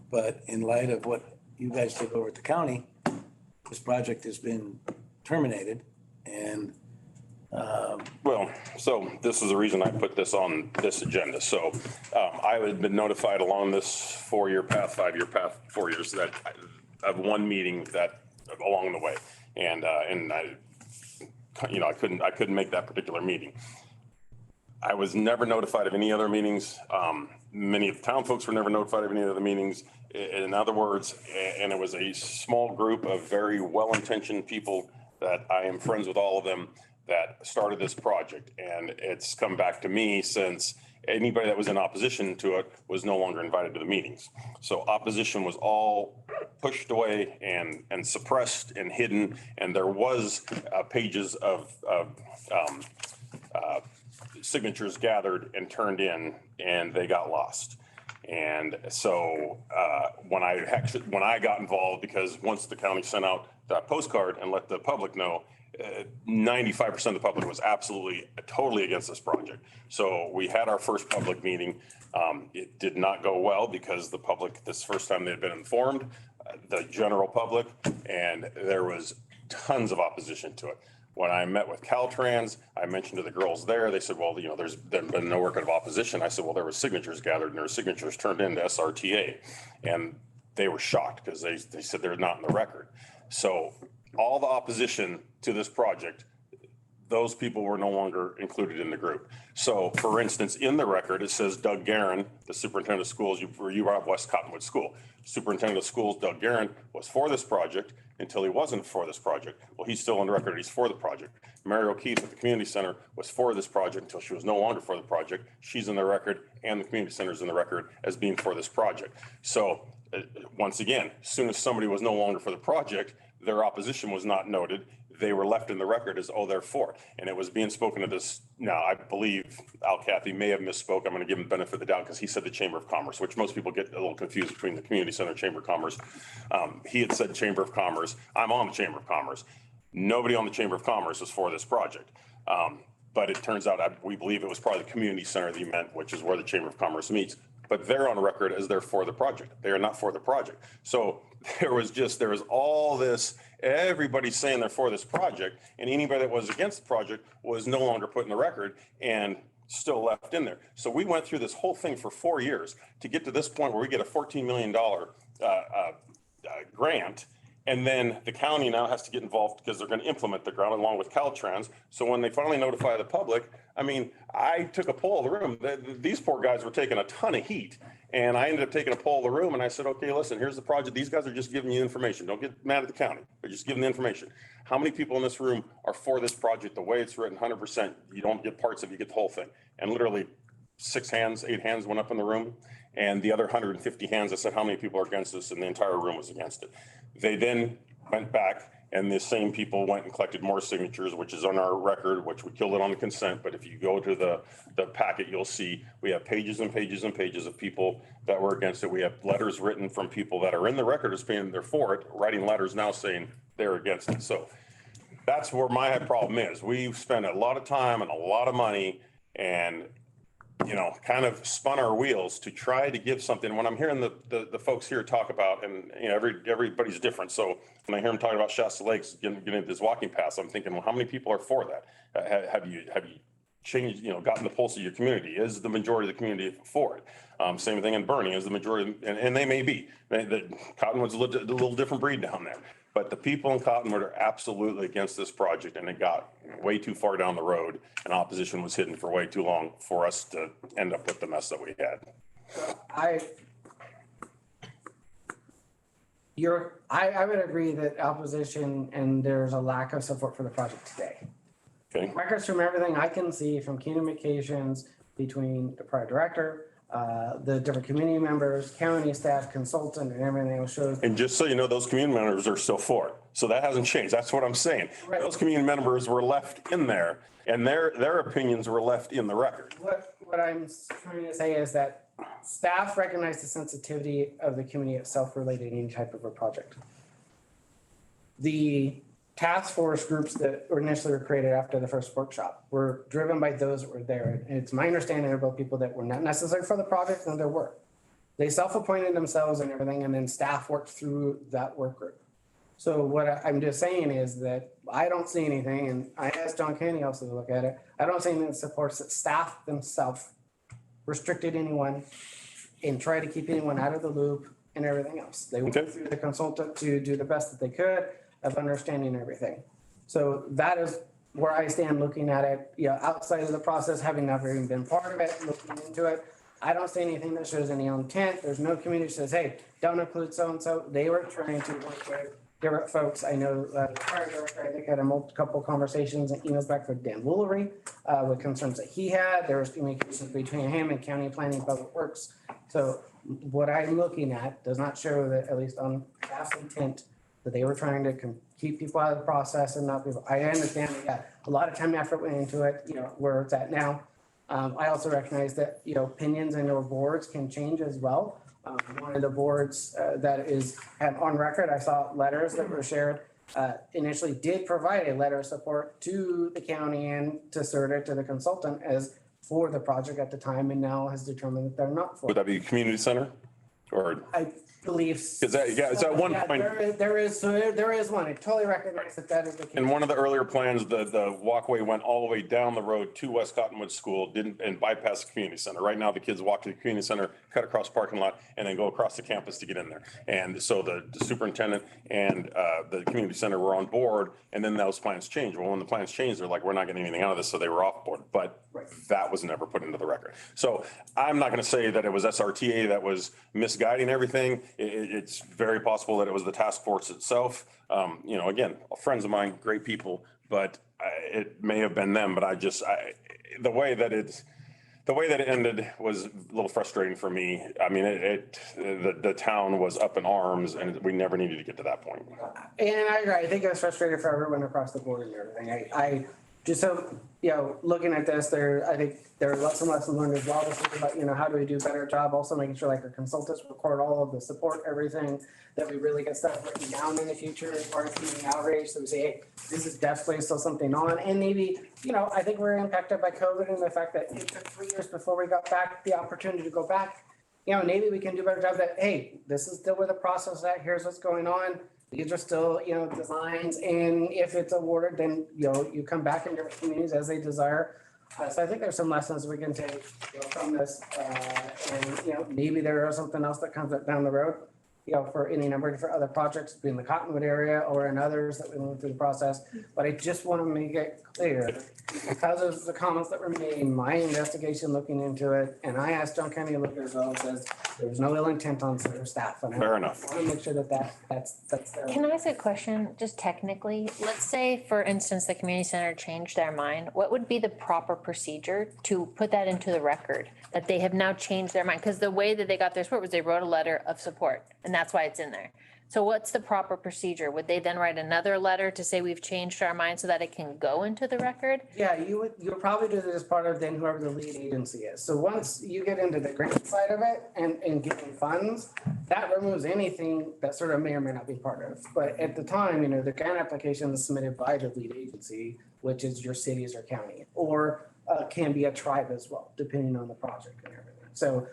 S2: But in light of what you guys did over at the county, this project has been terminated, and
S1: Well, so this is the reason I put this on this agenda. So I had been notified along this 4-year path, 5-year path, 4 years, that of one meeting that along the way. And I couldn't make that particular meeting. I was never notified of any other meetings. Many of the town folks were never notified of any other meetings. In other words, and it was a small group of very well-intentioned people that I am friends with all of them that started this project. And it's come back to me since anybody that was in opposition to it was no longer invited to the meetings. So opposition was all pushed away and suppressed and hidden. And there was pages of signatures gathered and turned in, and they got lost. And so when I got involved, because once the county sent out that postcard and let the public know, 95% of the public was absolutely totally against this project. So we had our first public meeting. It did not go well because the public, this first time they had been informed, the general public, and there was tons of opposition to it. When I met with Caltrans, I mentioned to the girls there, they said, well, there's been no record of opposition. I said, well, there were signatures gathered and there were signatures turned into SRTA. And they were shocked because they said they're not in the record. So all the opposition to this project, those people were no longer included in the group. So for instance, in the record, it says Doug Guerin, the superintendent of schools, you were at West Cottonwood School. Superintendent of schools, Doug Guerin, was for this project until he wasn't for this project. Well, he's still on the record, he's for the project. Mary O'Keefe at the community center was for this project until she was no longer for the project. She's in the record, and the community center's in the record as being for this project. So once again, as soon as somebody was no longer for the project, their opposition was not noted. They were left in the record as, oh, they're for it. And it was being spoken of this. Now, I believe Al Cathy may have misspoke. I'm going to give him the benefit of the doubt because he said the Chamber of Commerce, which most people get a little confused between the community center and Chamber of Commerce. He had said Chamber of Commerce. I'm on the Chamber of Commerce. Nobody on the Chamber of Commerce was for this project. But it turns out we believe it was probably the community center that he meant, which is where the Chamber of Commerce meets. But they're on record as they're for the project. They are not for the project. So there was all this, everybody saying they're for this project, and anybody that was against the project was no longer put in the record and still left in there. So we went through this whole thing for 4 years to get to this point where we get a $14 million grant. And then the county now has to get involved because they're going to implement the grant along with Caltrans. So when they finally notify the public, I mean, I took a poll of the room. These poor guys were taking a ton of heat. And I ended up taking a poll of the room and I said, okay, listen, here's the project. These guys are just giving you information. Don't get mad at the county. They're just giving the information. How many people in this room are for this project the way it's written, 100%? You don't get parts of it, you get the whole thing. And literally 8 hands went up in the room. And the other 150 hands, I said, how many people are against this? And the entire room was against it. They then went back and the same people went and collected more signatures, which is on our record, which we killed it on the consent. But if you go to the packet, you'll see we have pages and pages and pages of people that were against it. We have letters written from people that are in the record as being they're for it, writing letters now saying they're against it. So that's where my problem is. We've spent a lot of time and a lot of money, and kind of spun our wheels to try to give something. When I'm hearing the folks here talk about, and everybody's different. So when I hear them talking about Shasta Lakes getting this walking pass, I'm thinking, well, how many people are for that? Have you changed, gotten the pulse of your community? Is the majority of the community for it? Same thing in Bernie, is the majority, and they may be. The Cottonwood's a little different breed down there. But the people in Cottonwood are absolutely against this project, and it got way too far down the road, and opposition was hidden for way too long for us to end up with the mess that we had.
S4: I would agree that opposition and there's a lack of support for the project today.
S1: Okay.
S4: Records from everything I can see from communications between the prior director, the different community members, county staff, consultant, and everything else shows.
S1: And just so you know, those community members are still for it. So that hasn't changed. That's what I'm saying.
S4: Right.
S1: Those community members were left in there, and their opinions were left in the record.
S4: What I'm trying to say is that staff recognize the sensitivity of the community itself related to any type of a project. The task force groups that were initially created after the first workshop were driven by those that were there. And it's my understanding about people that were not necessary for the project and there were. They self-appointed themselves and everything, and then staff worked through that work group. So what I'm just saying is that I don't see anything, and I asked John Candy also to look at it. I don't see anything that supports that staff themselves restricted anyone and try to keep anyone out of the loop and everything else. They went through the consultant to do the best that they could of understanding everything. So that is where I stand looking at it, outside of the process, having never even been part of it, looking into it. I don't see anything that shows any intent. There's no community that says, hey, don't include so-and-so. They were trying to work with different folks. I know the prior director, I think, had a couple conversations and emails back with Dan Woolery with concerns that he had. There was communications between him and County Planning Public Works. So what I'm looking at does not show that, at least on staff's intent, that they were trying to keep people out of the process and not people. I understand they got a lot of time and effort went into it, where it's at now. I also recognize that, opinions in your boards can change as well. One of the boards that is on record, I saw letters that were shared, initially did provide a letter of support to the county and to SRTA, to the consultant, as for the project at the time, and now has determined that they're not for
S1: Would
S4: it.
S1: that be community center? Or,
S4: I believe.
S1: is at one point.
S4: There is one. I totally recognize that is the case.
S1: In one of the earlier plans, the walkway went all the way down the road to West Cottonwood School, and bypass the community center. Right now, the kids walk to the community center, cut across the parking lot, and then go across the campus to get in there. And so the superintendent and the community center were on board, and then those plans changed. Well, when the plans changed, they're like, we're not getting anything out of this, so they were off board. But that was never put into the record. So I'm not going to say that it was SRTA that was misguiding everything. It's very possible that it was the task force itself. Again, friends of mine, great people, but it may have been them. But the way that it ended was a little frustrating for me. I mean, the town was up in arms, and we never needed to get to that point.
S4: And I agree. I think it was frustrating for everyone across the board and everything. I just so, looking at this, I think there are lots and lessons learned as well. To think about, how do we do a better job? Also making sure like our consultants record all of the support, everything, that we really get stuff written down in the future as far as community outreach. So we say, hey, this is definitely still something on. And maybe, I think we're impacted by COVID and the fact that it took 3 years before we got back the opportunity to go back. Maybe we can do a better job that, hey, this is still where the process is at. Here's what's going on. These are still, designs, and if it's awarded, then, you come back in different communities as they desire. So I think there's some lessons we can take from this, and, maybe there is something else that comes up down the road, for any number of different other projects in the Cottonwood area or in others that we went through the process. But I just want to make it clear, because of the comments that were made, my investigation looking into it, and I asked John County to look as well, says there was no ill intent on their staff. And
S1: Fair enough.
S4: I want to make sure that's there.
S14: Can I ask a question, just technically? Let's say, for instance, the community center changed their mind. What would be the proper procedure to put that into the record, that they have now changed their mind? Because the way that they got their support was they wrote a letter of support, and that's why it's in there. So what's the proper procedure? Would they then write another letter to say we've changed our mind so that it can go into the record?
S4: Yeah, you would probably do this as part of then whoever the lead agency is. So once you get into the grant side of it and getting funds, that removes anything that sort of may or may not be part of. But at the time, the grant application is submitted by the lead agency, which is your cities or county, or can be a tribe as well, depending on the project and everything. So,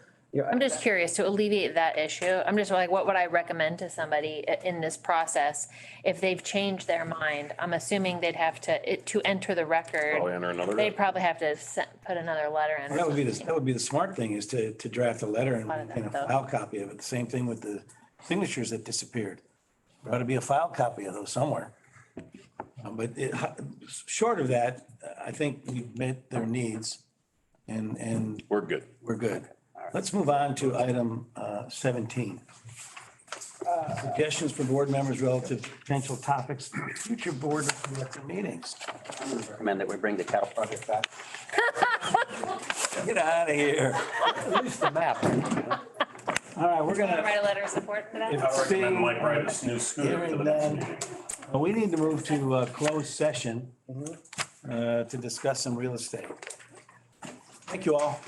S14: I'm just curious to alleviate that issue. I'm just like, what would I recommend to somebody in this process? If they've changed their mind, I'm assuming they'd have to enter the record.
S1: Probably enter another.
S14: They'd probably have to put another letter in.
S2: That would be the smart thing, is to draft a letter and
S14: Lot of that,
S2: a
S14: though.
S2: file copy of it. The same thing with the signatures that disappeared. There ought to be a file copy of those somewhere. But short of that, I think we've met their needs and
S1: We're good.
S2: we're good. Let's move on to item 17. Suggestions for board members relative to potential topics for future board meetings.
S13: Recommend that we bring the cattle project back.
S2: Get out of here.
S6: At least the map.
S2: All right, we're gonna.
S14: Write a letter of support for that?
S2: If
S1: I recommend
S2: seeing-
S1: Mike ride a new scooter to
S2: Hearing
S1: the next
S2: none.
S1: meeting.
S2: Well, we need to move to closed session to discuss some real estate. Thank you all.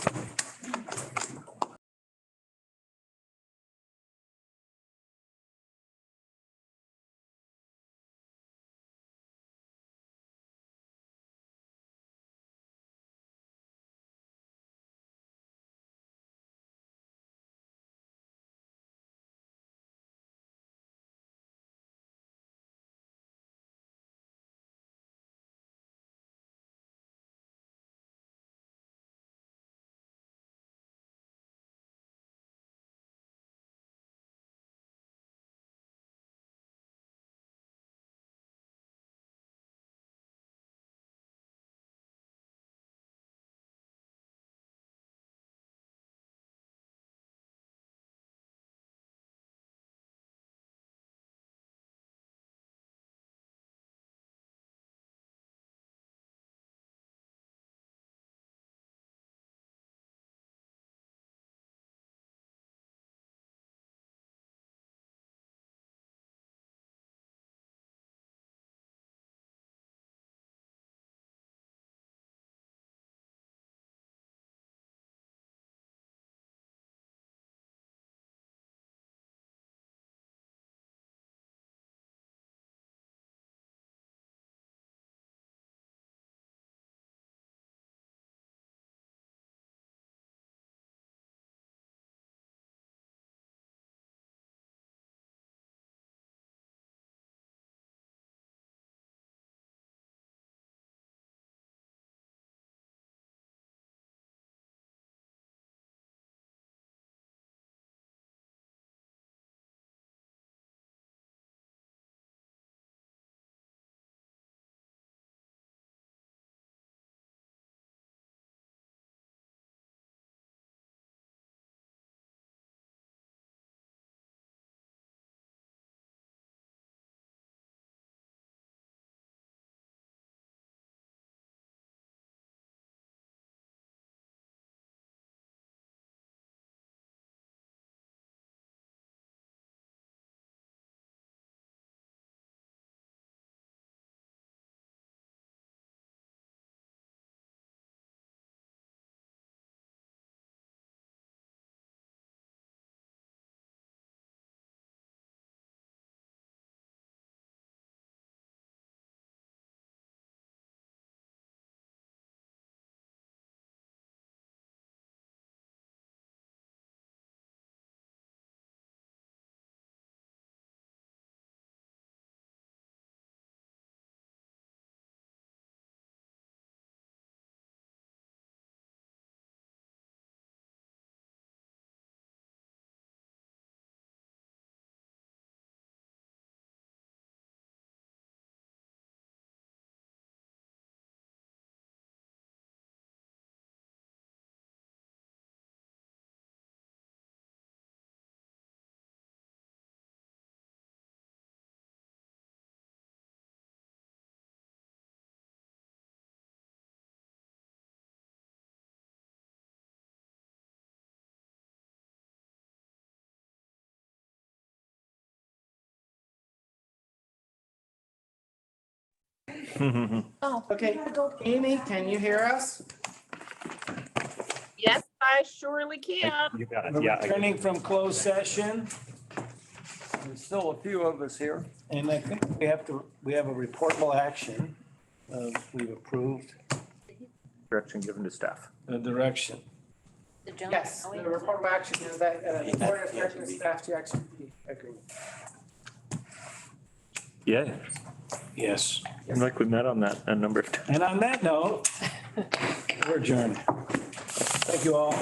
S14: Oh.
S4: Okay, Amy, can you hear us?
S3: Yes, I surely can.
S5: You got it.
S2: We're
S5: Yeah. I-
S2: returning from closed session,
S6: There's still a few of us here.
S2: and I think we have a reportable action we've approved.
S5: direction given to staff.
S2: The direction.
S14: The Jones-
S4: Yes,
S14: oh, wait,
S4: the report of action is that the board has directed staff to execute the agreement.
S5: Yeah,
S2: Yes.
S5: and like we met on that a number of times.
S2: And on that note, we're adjourned. Thank you all.